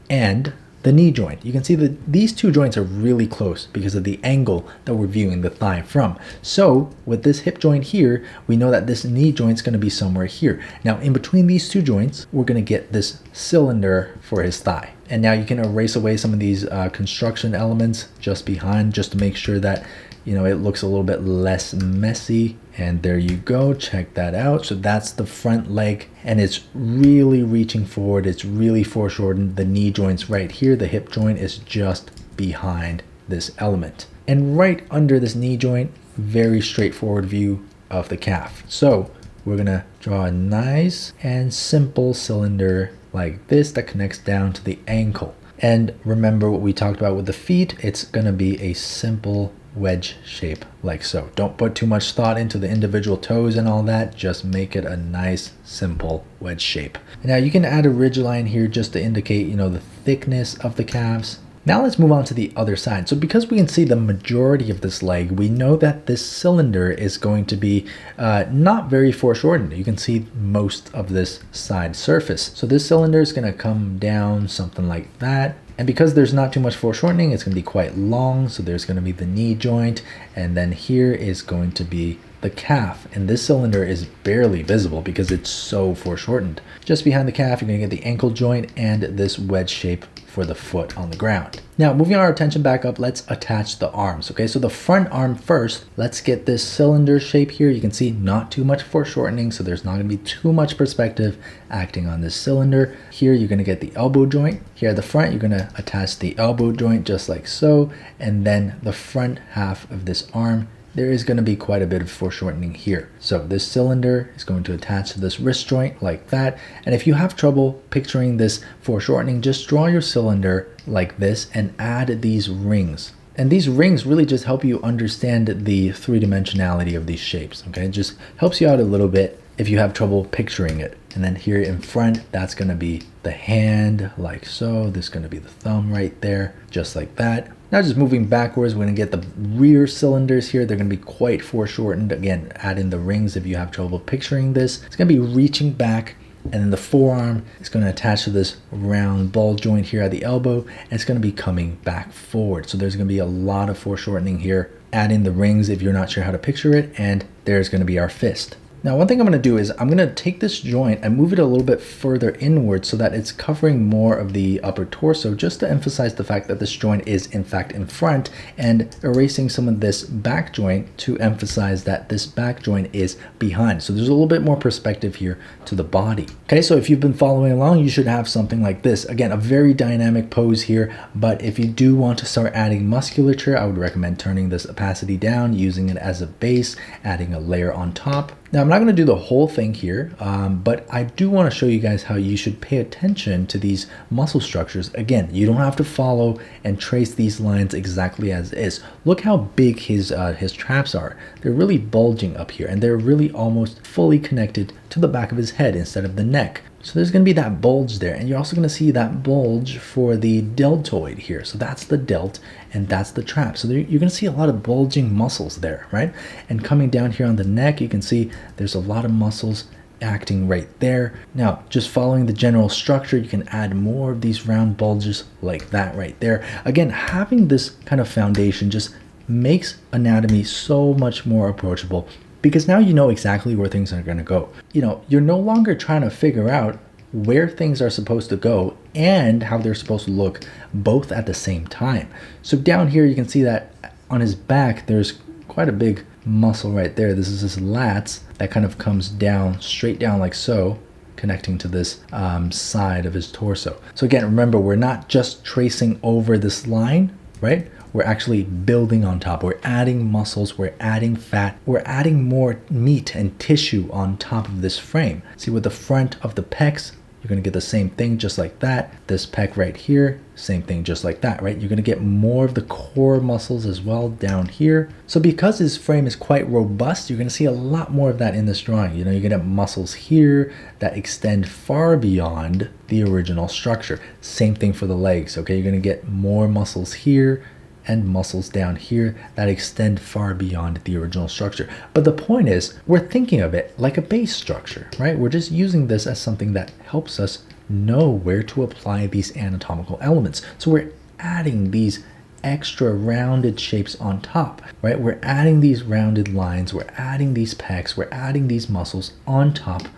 and the knee joint. You can see that these two joints are really close because of the angle that we're viewing the thigh from. So with this hip joint here, we know that this knee joint is going to be somewhere here. Now in between these two joints, we're going to get this cylinder for his thigh. And now you can erase away some of these construction elements just behind, just to make sure that it looks a little bit less messy. And there you go, check that out. So that's the front leg, and it's really reaching forward. It's really foreshortened. The knee joint's right here. The hip joint is just behind this element. And right under this knee joint, very straightforward view of the calf. So we're gonna draw a nice and simple cylinder like this that connects down to the ankle. And remember what we talked about with the feet, it's gonna be a simple wedge shape like so. Don't put too much thought into the individual toes and all that, just make it a nice simple wedge shape. Now you can add a ridge line here just to indicate the thickness of the calves. Now let's move on to the other side. So because we can see the majority of this leg, we know that this cylinder is going to be not very foreshortened. You can see most of this side surface. So this cylinder is going to come down something like that. And because there's not too much foreshortening, it's going to be quite long. So there's going to be the knee joint, and then here is going to be the calf, and this cylinder is barely visible because it's so foreshortened. Just behind the calf, you're going to get the ankle joint and this wedge shape for the foot on the ground. Now, moving our attention back up, let's attach the arms. Okay, so the front arm first, let's get this cylinder shape here. You can see not too much foreshortening, so there's not going to be too much perspective acting on this cylinder. Here, you're going to get the elbow joint. Here at the front, you're going to attach the elbow joint just like so, and then the front half of this arm, there is going to be quite a bit of foreshortening here. So this cylinder is going to attach to this wrist joint like that. And if you have trouble picturing this foreshortening, just draw your cylinder like this and add these rings. And these rings really just help you understand the three-dimensionality of these shapes. Okay, it just helps you out a little bit if you have trouble picturing it. And then here in front, that's going to be the hand like so. This is going to be the thumb right there, just like that. Now just moving backwards, we're going to get the rear cylinders here. They're going to be quite foreshortened. Again, add in the rings if you have trouble picturing this. It's going to be reaching back, and then the forearm is going to attach to this round ball joint here at the elbow, and it's going to be coming back forward. So there's going to be a lot of foreshortening here. Add in the rings if you're not sure how to picture it, and there's going to be our fist. Now, one thing I'm going to do is I'm going to take this joint and move it a little bit further inward so that it's covering more of the upper torso, just to emphasize the fact that this joint is in fact in front, and erasing some of this back joint to emphasize that this back joint is behind. So there's a little bit more perspective here to the body. Okay, so if you've been following along, you should have something like this. Again, a very dynamic pose here, but if you do want to start adding musculature, I would recommend turning this opacity down, using it as a base, adding a layer on top. Now, I'm not going to do the whole thing here, but I do want to show you guys how you should pay attention to these muscle structures. Again, you don't have to follow and trace these lines exactly as is. Look how big his traps are. They're really bulging up here, and they're really almost fully connected to the back of his head instead of the neck. So there's going to be that bulge there, and you're also going to see that bulge for the deltoid here. So that's the delt, and that's the trap. So you're going to see a lot of bulging muscles there, right? And coming down here on the neck, you can see there's a lot of muscles acting right there. Now, just following the general structure, you can add more of these round bulges like that right there. Again, having this kind of foundation just makes anatomy so much more approachable, because now you know exactly where things are going to go. You know, you're no longer trying to figure out where things are supposed to go and how they're supposed to look both at the same time. So down here, you can see that on his back, there's quite a big muscle right there. This is his lats that kind of comes down, straight down like so, connecting to this side of his torso. So again, remember, we're not just tracing over this line, right? We're actually building on top. We're adding muscles, we're adding fat, we're adding more meat and tissue on top of this frame. See, with the front of the pecs, you're going to get the same thing just like that. This pec right here, same thing just like that, right? You're going to get more of the core muscles as well down here. So because his frame is quite robust, you're going to see a lot more of that in this drawing. You know, you're going to have muscles here that extend far beyond the original structure. Same thing for the legs, okay? You're going to get more muscles here and muscles down here that extend far beyond the original structure. But the point is, we're thinking of it like a base structure, right? We're just using this as something that helps us know where to apply these anatomical elements. So we're adding these extra rounded shapes on top, right? We're adding these rounded lines, we're adding these pecs, we're adding these muscles on top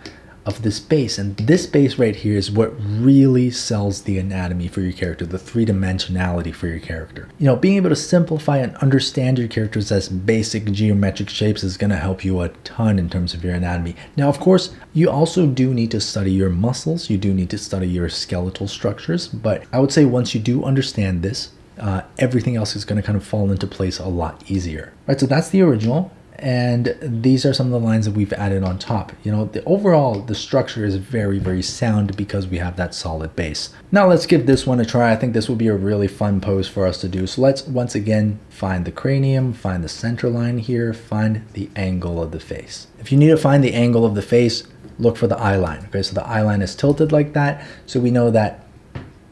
of this base. And this base right here is what really sells the anatomy for your character, the three-dimensionality for your character. You know, being able to simplify and understand your characters as basic geometric shapes is going to help you a ton in terms of your anatomy. Now, of course, you also do need to study your muscles. You do need to study your skeletal structures. But I would say once you do understand this, everything else is going to kind of fall into place a lot easier. Right, so that's the original. And these are some of the lines that we've added on top. You know, the structure is very, very sound because we have that solid base. Now let's give this one a try. I think this will be a really fun pose for us to do. So let's once again find the cranium, find the center line here, find the angle of the face. If you need to find the angle of the face, look for the eye line. Okay, so the eye line is tilted like that. So we know that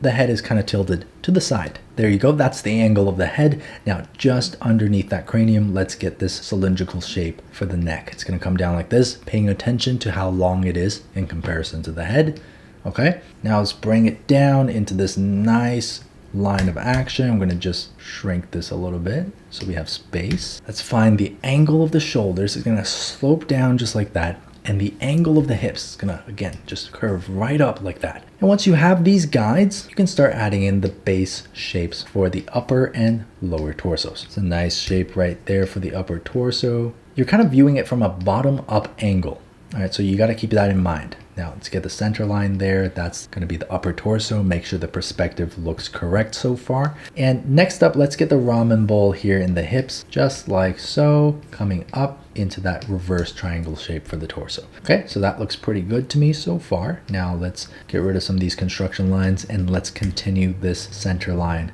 the head is kind of tilted to the side. There you go. That's the angle of the head. Now, just underneath that cranium, let's get this cylindrical shape for the neck. It's going to come down like this, paying attention to how long it is in comparison to the head. Okay, now let's bring it down into this nice line of action. I'm going to just shrink this a little bit so we have space. Let's find the angle of the shoulders. It's going to slope down just like that. And the angle of the hips is going to, again, just curve right up like that. And once you have these guides, you can start adding in the base shapes for the upper and lower torsos. It's a nice shape right there for the upper torso. You're kind of viewing it from a bottom up angle. All right, so you got to keep that in mind. Now let's get the center line there. That's going to be the upper torso. Make sure the perspective looks correct so far. And next up, let's get the ramen bowl here in the hips, just like so, coming up into that reverse triangle shape for the torso. Okay, so that looks pretty good to me so far. Now let's get rid of some of these construction lines and let's continue this center line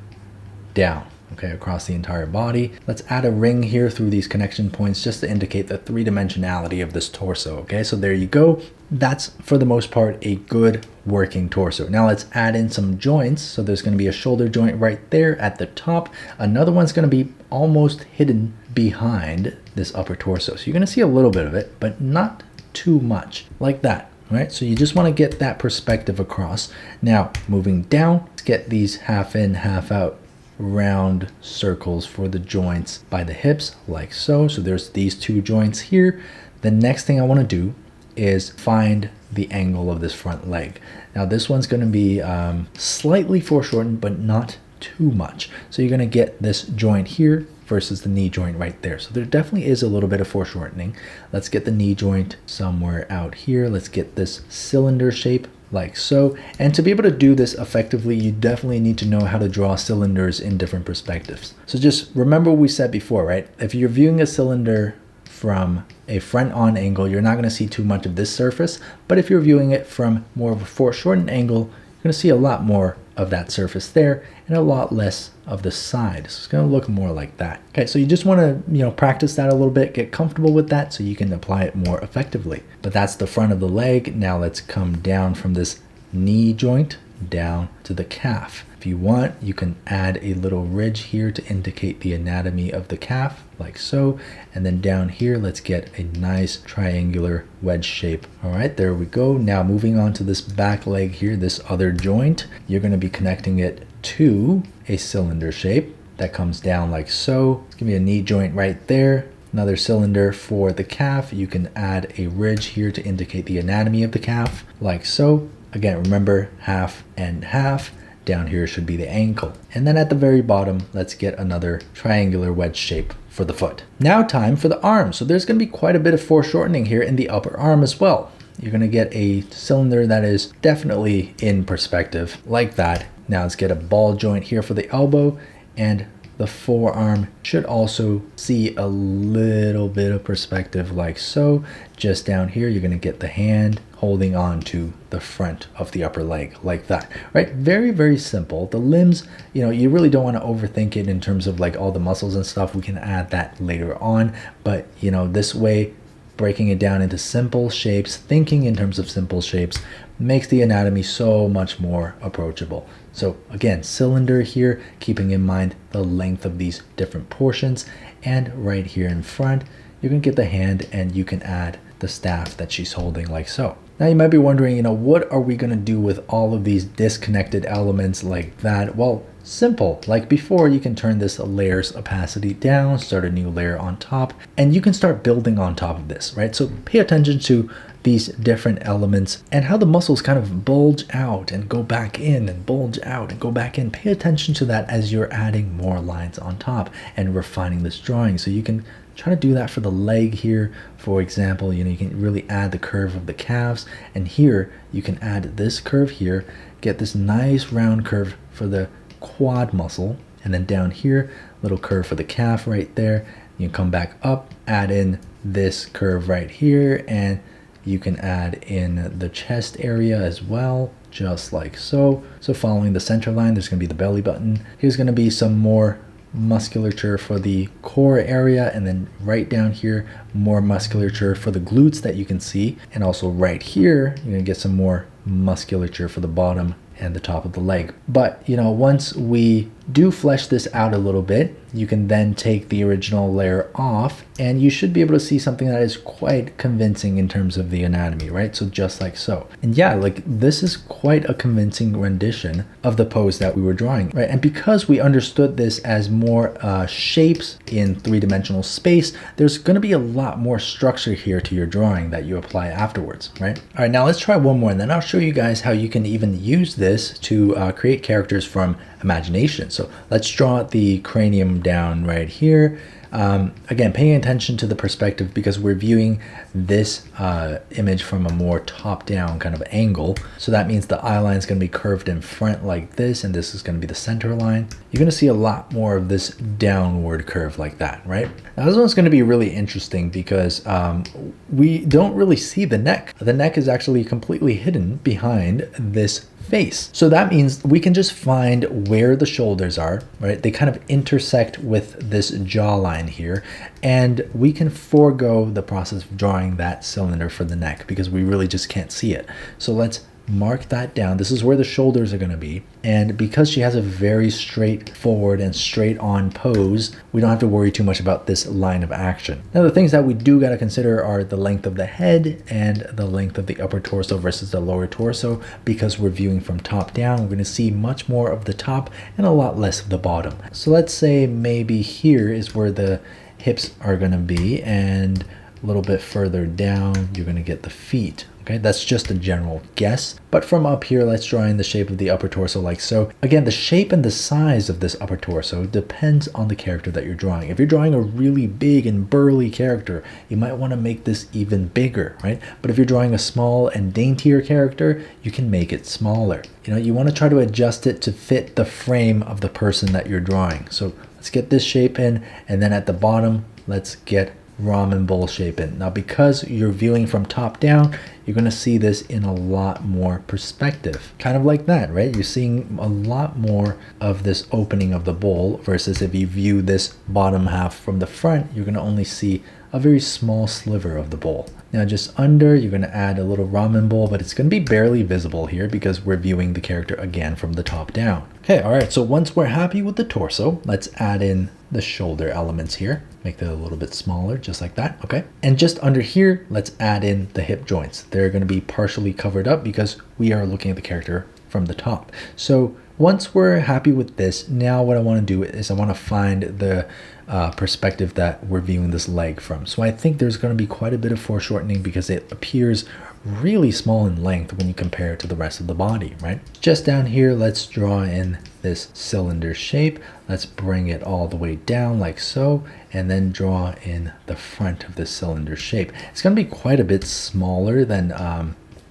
down. Okay, across the entire body. Let's add a ring here through these connection points just to indicate the three-dimensionality of this torso. Okay, so there you go. That's, for the most part, a good working torso. Now let's add in some joints. So there's going to be a shoulder joint right there at the top. Another one's going to be almost hidden behind this upper torso. So you're going to see a little bit of it, but not too much, like that. Right, so you just want to get that perspective across. Now, moving down, let's get these half in, half out round circles for the joints by the hips, like so. So there's these two joints here. The next thing I want to do is find the angle of this front leg. Now this one's going to be slightly foreshortened, but not too much. So you're going to get this joint here versus the knee joint right there. So there definitely is a little bit of foreshortening. Let's get the knee joint somewhere out here. Let's get this cylinder shape like so. And to be able to do this effectively, you definitely need to know how to draw cylinders in different perspectives. So just remember what we said before, right? If you're viewing a cylinder from a front-on angle, you're not going to see too much of this surface. But if you're viewing it from more of a foreshortened angle, you're going to see a lot more of that surface there and a lot less of the side. So it's going to look more like that. Okay, so you just want to, practice that a little bit, get comfortable with that so you can apply it more effectively. But that's the front of the leg. Now let's come down from this knee joint down to the calf. If you want, you can add a little ridge here to indicate the anatomy of the calf, like so. And then down here, let's get a nice triangular wedge shape. All right, there we go. Now moving on to this back leg here, this other joint, you're going to be connecting it to a cylinder shape that comes down like so. It's going to be a knee joint right there. Another cylinder for the calf. You can add a ridge here to indicate the anatomy of the calf, like so. Again, remember, half and half. Down here should be the ankle. And then at the very bottom, let's get another triangular wedge shape for the foot. Now time for the arm. So there's going to be quite a bit of foreshortening here in the upper arm as well. You're going to get a cylinder that is definitely in perspective like that. Now let's get a ball joint here for the elbow, and the forearm should also see a little bit of perspective like so. Just down here, you're going to get the hand holding on to the front of the upper leg like that, right? Very, very simple. The limbs, you really don't want to overthink it in terms of like all the muscles and stuff. We can add that later on, but this way, breaking it down into simple shapes, thinking in terms of simple shapes, makes the anatomy so much more approachable. So again, cylinder here, keeping in mind the length of these different portions, and right here in front, you can get the hand and you can add the staff that she's holding like so. Now you might be wondering, what are we going to do with all of these disconnected elements like that? Well, simple. Like before, you can turn this layer's opacity down, start a new layer on top, and you can start building on top of this, right? So pay attention to these different elements and how the muscles kind of bulge out and go back in and bulge out and go back in. Pay attention to that as you're adding more lines on top and refining this drawing. So you can try to do that for the leg here. For example, you can really add the curve of the calves, and here you can add this curve here, get this nice round curve for the quad muscle, and then down here, little curve for the calf right there. You can come back up, add in this curve right here, and you can add in the chest area as well, just like so. So following the center line, there's going to be the belly button. Here's going to be some more musculature for the core area, and then right down here, more musculature for the glutes that you can see. And also right here, you're going to get some more musculature for the bottom and the top of the leg. But, you know, once we do flesh this out a little bit, you can then take the original layer off and you should be able to see something that is quite convincing in terms of the anatomy, right? So just like so. And yeah, like this is quite a convincing rendition of the pose that we were drawing, right? And because we understood this as more shapes in three-dimensional space, there's going to be a lot more structure here to your drawing that you apply afterwards, right? All right, now let's try one more and then I'll show you guys how you can even use this to create characters from imagination. So let's draw the cranium down right here. Again, paying attention to the perspective because we're viewing this image from a more top-down kind of angle. So that means the eye line is going to be curved in front like this, and this is going to be the center line. You're going to see a lot more of this downward curve like that, right? Now this one's going to be really interesting because we don't really see the neck. The neck is actually completely hidden behind this face. So that means we can just find where the shoulders are, right? They kind of intersect with this jawline here, and we can forego the process of drawing that cylinder for the neck because we really just can't see it. So let's mark that down. This is where the shoulders are going to be. And because she has a very straightforward and straight on pose, we don't have to worry too much about this line of action. Now, the things that we do got to consider are the length of the head and the length of the upper torso versus the lower torso. Because we're viewing from top down, we're going to see much more of the top and a lot less of the bottom. So let's say maybe here is where the hips are going to be, and a little bit further down, you're going to get the feet. Okay, that's just a general guess. But from up here, let's draw in the shape of the upper torso like so. Again, the shape and the size of this upper torso depends on the character that you're drawing. If you're drawing a really big and burly character, you might want to make this even bigger, right? But if you're drawing a small and daintier character, you can make it smaller. You know, you want to try to adjust it to fit the frame of the person that you're drawing. So let's get this shape in, and then at the bottom, let's get ramen bowl shape in. Now, because you're viewing from top down, you're going to see this in a lot more perspective. Kind of like that, right? You're seeing a lot more of this opening of the bowl versus if you view this bottom half from the front, you're going to only see a very small sliver of the bowl. Now just under, you're going to add a little ramen bowl, but it's going to be barely visible here because we're viewing the character again from the top down. Okay, all right, so once we're happy with the torso, let's add in the shoulder elements here. Make that a little bit smaller, just like that, okay? And just under here, let's add in the hip joints. They're going to be partially covered up because we are looking at the character from the top. So once we're happy with this, now what I want to do is I want to find the perspective that we're viewing this leg from. So I think there's going to be quite a bit of foreshortening because it appears really small in length when you compare it to the rest of the body, right? Just down here, let's draw in this cylinder shape. Let's bring it all the way down like so, and then draw in the front of this cylinder shape. It's going to be quite a bit smaller than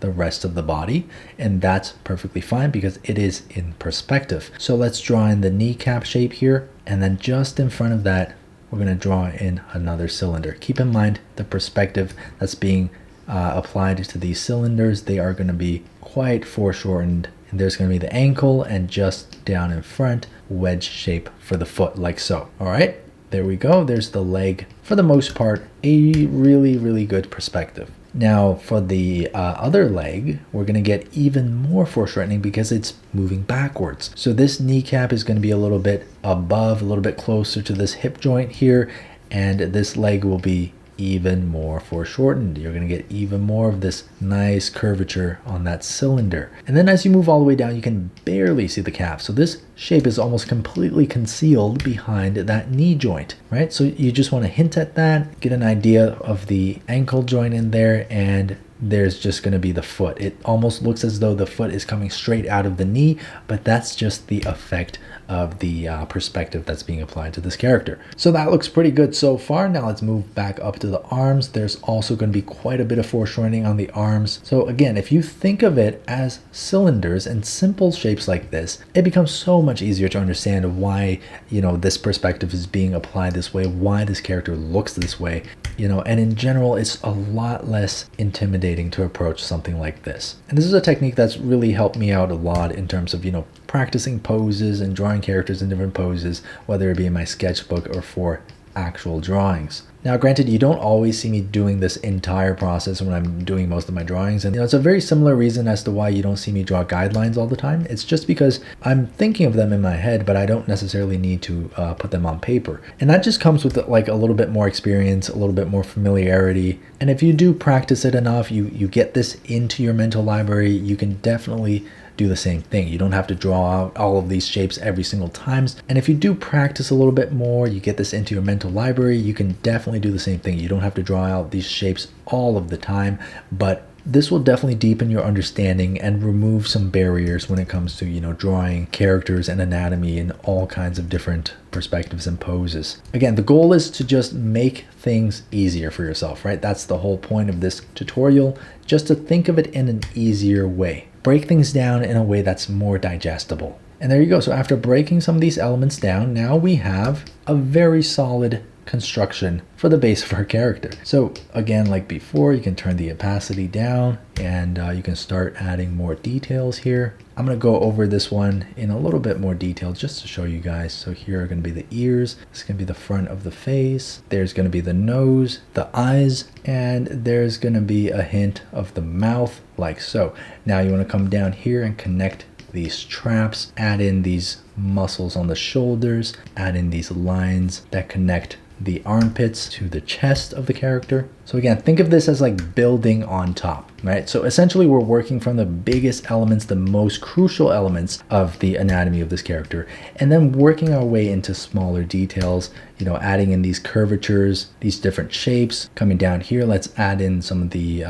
the rest of the body, and that's perfectly fine because it is in perspective. So let's draw in the kneecap shape here, and then just in front of that, we're going to draw in another cylinder. Keep in mind the perspective that's being applied to these cylinders. They are going to be quite foreshortened, and there's going to be the ankle and just down in front, wedge shape for the foot like so. All right, there we go. There's the leg. For the most part, a really good perspective. Now for the other leg, we're going to get even more foreshortening because it's moving backwards. So this kneecap is going to be a little bit above, a little bit closer to this hip joint here, and this leg will be even more foreshortened. You're going to get even more of this nice curvature on that cylinder. And then as you move all the way down, you can barely see the calf. So this shape is almost completely concealed behind that knee joint, right? So you just want to hint at that, get an idea of the ankle joint in there, and there's just going to be the foot. It almost looks as though the foot is coming straight out of the knee, but that's just the effect of the perspective that's being applied to this character. So that looks pretty good so far. Now let's move back up to the arms. There's also going to be quite a bit of foreshortening on the arms. So again, if you think of it as cylinders and simple shapes like this, it becomes so much easier to understand why, you know, this perspective is being applied this way, why this character looks this way, you know, and in general, it's a lot less intimidating to approach something like this. And this is a technique that's really helped me out a lot in terms of, you know, practicing poses and drawing characters in different poses, whether it be in my sketchbook or for actual drawings. Now, granted, you don't always see me doing this entire process when I'm doing most of my drawings. And it's a very similar reason as to why you don't see me draw guidelines all the time. It's just because I'm thinking of them in my head, but I don't necessarily need to put them on paper. And that just comes with like a little bit more experience, a little bit more familiarity. And if you do practice it enough, you get this into your mental library, you can definitely do the same thing. You don't have to draw out all of these shapes every single time. And if you do practice a little bit more, you get this into your mental library, you can definitely do the same thing. You don't have to draw out these shapes all of the time, but this will definitely deepen your understanding and remove some barriers when it comes to, drawing characters and anatomy in all kinds of different perspectives and poses. Again, the goal is to just make things easier for yourself, right? That's the whole point of this tutorial, just to think of it in an easier way. Break things down in a way that's more digestible. And there you go. So after breaking some of these elements down, now we have a very solid construction for the base of our character. So again, like before, you can turn the opacity down and you can start adding more details here. I'm going to go over this one in a little bit more detail just to show you guys. So here are going to be the ears. This is going to be the front of the face. There's going to be the nose, the eyes, and there's going to be a hint of the mouth like so. Now you want to come down here and connect these traps, add in these muscles on the shoulders, add in these lines that connect the armpits to the chest of the character. So again, think of this as like building on top, right? So essentially we're working from the biggest elements, the most crucial elements of the anatomy of this character, and then working our way into smaller details, adding in these curvatures, these different shapes. Coming down here, let's add in some of the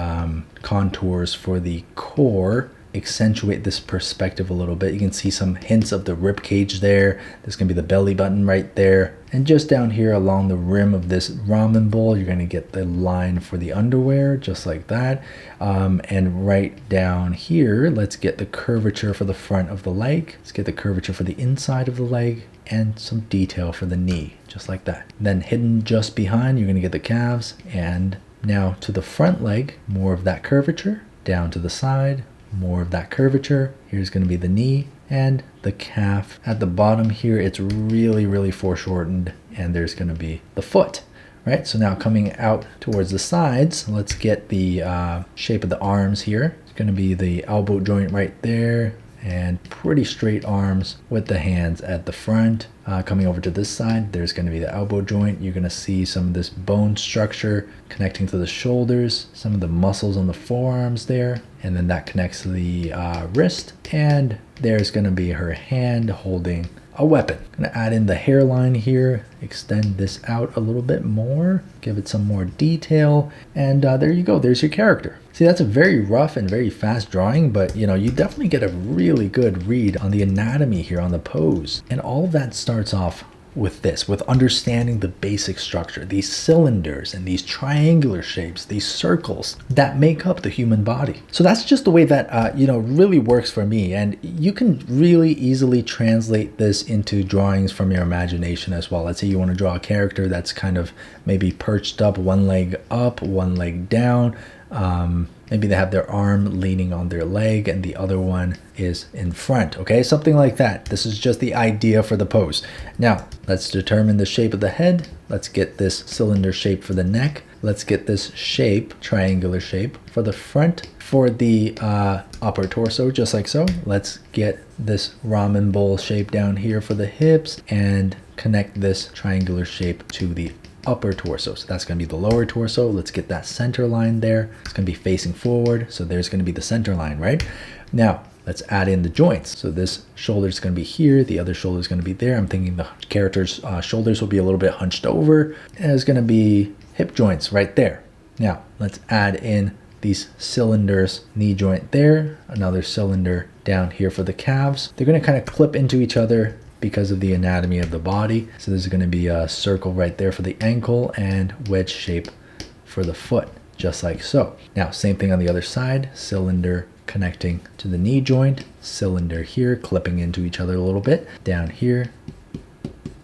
contours for the core, accentuate this perspective a little bit. You can see some hints of the rib cage there. There's gonna be the belly button right there. And just down here along the rim of this ramen bowl, you're gonna get the line for the underwear, just like that. And right down here, let's get the curvature for the front of the leg. Let's get the curvature for the inside of the leg and some detail for the knee, just like that. Then hidden just behind, you're gonna get the calves. And now to the front leg, more of that curvature. Down to the side, more of that curvature. Here's going to be the knee and the calf. At the bottom here, it's really foreshortened, and there's going to be the foot, right? So now coming out towards the sides, let's get the shape of the arms here. It's going to be the elbow joint right there, and pretty straight arms with the hands at the front. Coming over to this side, there's going to be the elbow joint. You're going to see some of this bone structure connecting to the shoulders, some of the muscles on the forearms there, and then that connects to the wrist. And there's going to be her hand holding a weapon. I'm going to add in the hairline here, extend this out a little bit more, give it some more detail, and there you go. There's your character. See, that's a very rough and very fast drawing, but you definitely get a really good read on the anatomy here, on the pose. And all of that starts off with this, with understanding the basic structure, these cylinders and these triangular shapes, these circles that make up the human body. So that's just the way that, really works for me. And you can really easily translate this into drawings from your imagination as well. Let's say you want to draw a character that's kind of maybe perched up, one leg up, one leg down. Maybe they have their arm leaning on their leg and the other one is in front, okay? Something like that. This is just the idea for the pose. Now, let's determine the shape of the head. Let's get this cylinder shape for the neck. Let's get this shape, triangular shape, for the front. For the upper torso, just like so. Let's get this ramen bowl shape down here for the hips and connect this triangular shape to the upper torso. So that's going to be the lower torso. Let's get that center line there. It's going to be facing forward. So there's going to be the center line, right? Now, let's add in the joints. So this shoulder is going to be here. The other shoulder is going to be there. I'm thinking the character's shoulders will be a little bit hunched over. And there's going to be hip joints right there. Now, let's add in these cylinders, knee joint there, another cylinder down here for the calves. They're going to kind of clip into each other because of the anatomy of the body. So there's going to be a circle right there for the ankle and wedge shape for the foot, just like so. Now, same thing on the other side, cylinder connecting to the knee joint, cylinder here, clipping into each other a little bit, down here,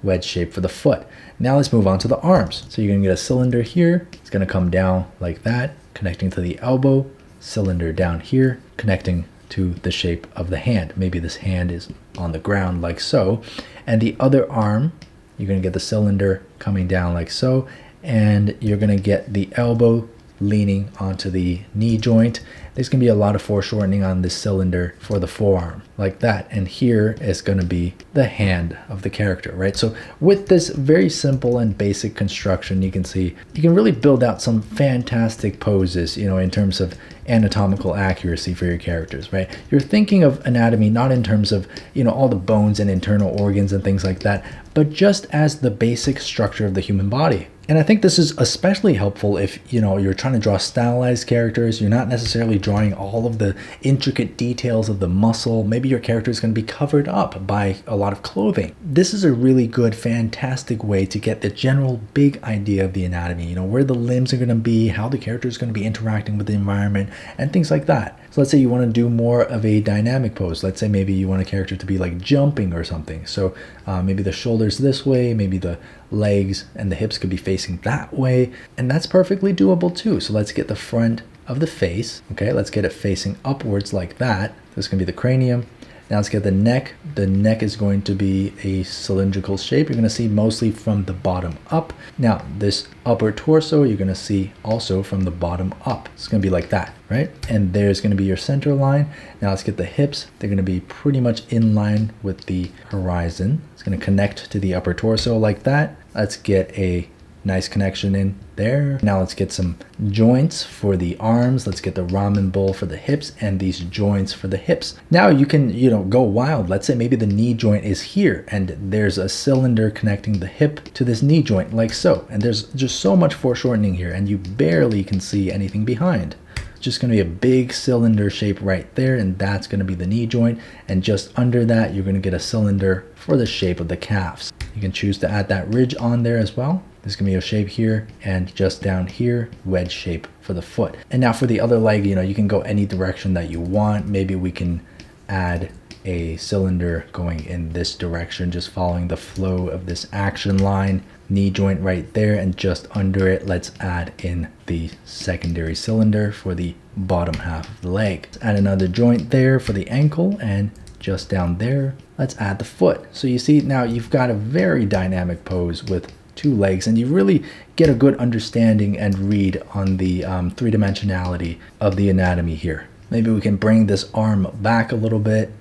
wedge shape for the foot. Now let's move on to the arms. So you're going to get a cylinder here, it's going to come down like that, connecting to the elbow, cylinder down here, connecting to the shape of the hand. Maybe this hand is on the ground like so. And the other arm, you're going to get the cylinder coming down like so. and you're going to get the elbow leaning onto the knee joint. There's going to be a lot of foreshortening on this cylinder for the forearm, like that. And here is going to be the hand of the character, right? So with this very simple and basic construction, you can see you can really build out some fantastic poses, you know, in terms of anatomical accuracy for your characters, right? You're thinking of anatomy not in terms of, you know, all the bones and internal organs and things like that, but just as the basic structure of the human body. And I think this is especially helpful if, you know, you're trying to draw stylized characters. You're not necessarily drawing all of the intricate details of the muscle. Maybe your character is going to be covered up by a lot of clothing. This is a really good, fantastic way to get the general big idea of the anatomy, you know, where the limbs are going to be, how the character is going to be interacting with the environment, and things like that. So let's say you want to do more of a dynamic pose. Let's say maybe you want a character to be like jumping or something. So maybe the shoulders this way, maybe the legs and the hips could be facing that way. And that's perfectly doable too. So let's get the front of the face. Okay, let's get it facing upwards like that. This is going to be the cranium. Now let's get the neck. The neck is going to be a cylindrical shape. You're going to see mostly from the bottom up. Now this upper torso, you're going to see also from the bottom up. It's going to be like that, right? And there's going to be your center line. Now let's get the hips. They're going to be pretty much in line with the horizon. It's going to connect to the upper torso like that. Let's get a nice connection in there. Now let's get some joints for the arms. Let's get the ramen bowl for the hips and these joints for the hips. Now you can, you know, go wild. Let's say maybe the knee joint is here and there's a cylinder connecting the hip to this knee joint like so. And there's just so much foreshortening here and you barely can see anything behind. Just going to be a big cylinder shape right there, and that's going to be the knee joint, and just under that you're going to get a cylinder for the shape of the calves. You can choose to add that ridge on there as well. There's going to be a shape here, and just down here, wedge shape for the foot. And now for the other leg, you know, you can go any direction that you want. Maybe we can add a cylinder going in this direction, just following the flow of this action line. Knee joint right there, and just under it let's add in the secondary cylinder for the bottom half of the leg. Let's add another joint there for the ankle, and just down there let's add the foot. So you see now you've got a very dynamic pose with two legs, and you really get a good understanding and read on the three-dimensionality of the anatomy here. Maybe we can bring this arm back a little bit.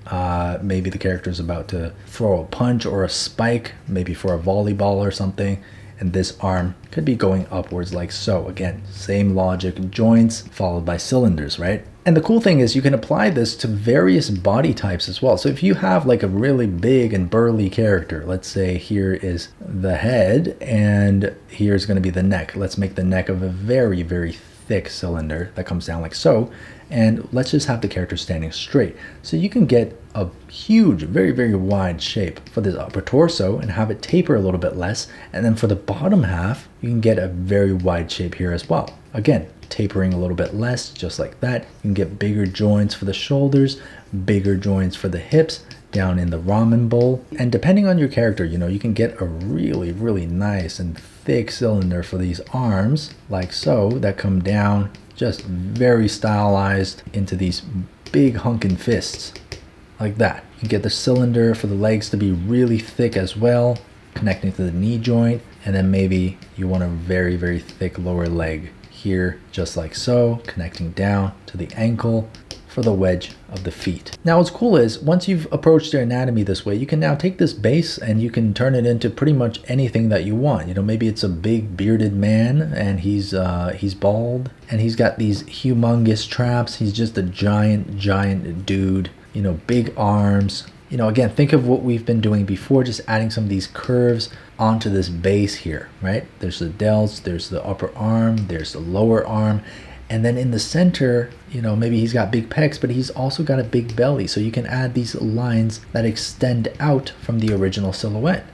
Maybe the character is about to throw a punch or a spike, maybe for a volleyball or something. And this arm could be going upwards like so. Again, same logic, joints followed by cylinders, right? And the cool thing is you can apply this to various body types as well. So if you have like a really big and burly character, let's say here is the head and here's going to be the neck. Let's make the neck of a very, very thick cylinder that comes down like so. And let's just have the character standing straight. So you can get a huge, very, very wide shape for this upper torso and have it taper a little bit less. And then for the bottom half, you can get a very wide shape here as well. Again, tapering a little bit less, just like that. You can get bigger joints for the shoulders, bigger joints for the hips, down in the ramen bowl. And depending on your character, you know, you can get a really, really nice and thick cylinder for these arms, like so, that come down just very stylized into these big hunkin' fists, like that. You can get the cylinder for the legs to be really thick as well, connecting to the knee joint, and then maybe you want a very, very thick lower leg here, just like so, connecting down to the ankle for the wedge of the feet. Now what's cool is once you've approached their anatomy this way, you can now take this base and you can turn it into pretty much anything that you want. You know, maybe it's a big bearded man and he's bald and he's got these humongous traps. He's just a giant dude, you know, big arms. You know, again, think of what we've been doing before, just adding some of these curves onto this base here, right? There's the delts, there's the upper arm, there's the lower arm. And then in the center, you know, maybe he's got big pecs, but he's also got a big belly. So you can add these lines that extend out from the original silhouette,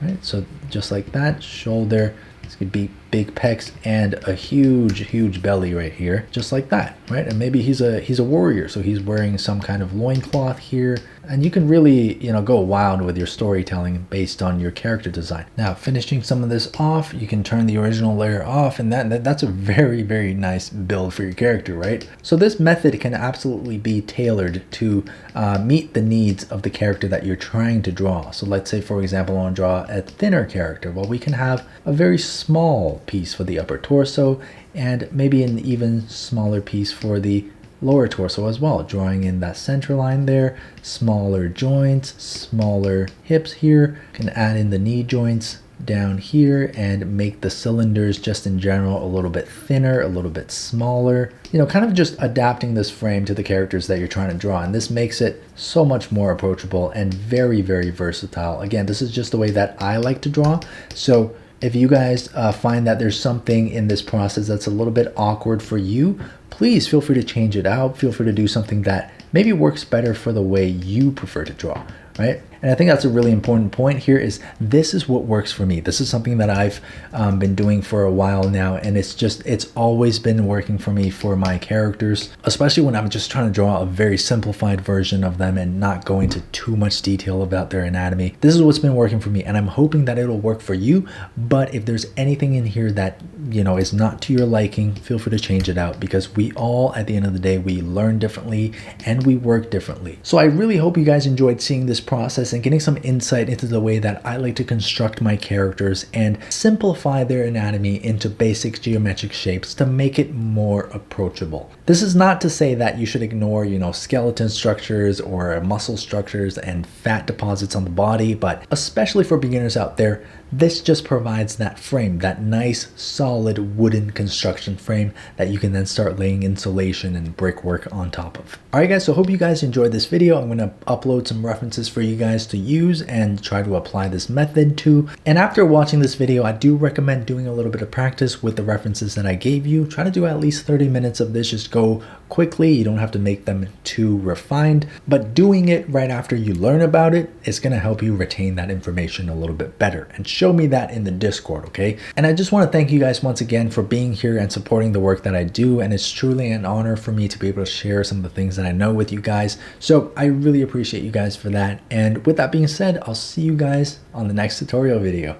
right? So just like that, shoulder, this could be big pecs and a huge belly right here, just like that, right? And maybe he's a warrior, so he's wearing some kind of loincloth here. And you can really, you know, go wild with your storytelling based on your character design. Now, finishing some of this off, you can turn the original layer off, and that's a very, very nice build for your character, right? So this method can absolutely be tailored to meet the needs of the character that you're trying to draw. So let's say, for example, I want to draw a thinner character. Well, we can have a very small small piece for the upper torso, and maybe an even smaller piece for the lower torso as well, drawing in that center line there, smaller joints, smaller hips here, can add in the knee joints down here and make the cylinders just in general a little bit thinner, a little bit smaller, you know, kind of just adapting this frame to the characters that you're trying to draw. And this makes it so much more approachable and very, very versatile. Again, this is just the way that I like to draw. So if you guys find that there's something in this process that's a little bit awkward for you, please feel free to change it out. Feel free to do something that maybe works better for the way you prefer to draw, right? And I think that's a really important point here is this is what works for me. This is something that I've been doing for a while now, and it's always been working for me for my characters, especially when I'm just trying to draw a very simplified version of them and not go into too much detail about their anatomy. This is what's been working for me, and I'm hoping that it'll work for you. But if there's anything in here that, you know, is not to your liking, feel free to change it out, because we all, at the end of the day, we learn differently and we work differently. So I really hope you guys enjoyed seeing this process and getting some insight into the way that I like to construct my characters and simplify their anatomy into basic geometric shapes to make it more approachable. This is not to say that you should ignore, you know, skeleton structures or muscle structures and fat deposits on the body, but especially for beginners out there, this just provides that frame, that nice solid wooden construction frame that you can then start laying insulation and brickwork on top of. Alright guys, so hope you guys enjoyed this video. I'm going to upload some references for you guys to use and try to apply this method to. And after watching this video, I do recommend doing a little bit of practice with the references that I gave you. Try to do at least 30 minutes of this. Just go quickly. You don't have to make them too refined, but doing it right after you learn about it is going to help you retain that information a little bit better. And show me that in the Discord, okay? And I just want to thank you guys once again for being here and supporting the work that I do, and it's truly an honor for me to be able to share some of the things that I know with you guys. So I really appreciate you guys for that. And with that being said, I'll see you guys on the next tutorial video.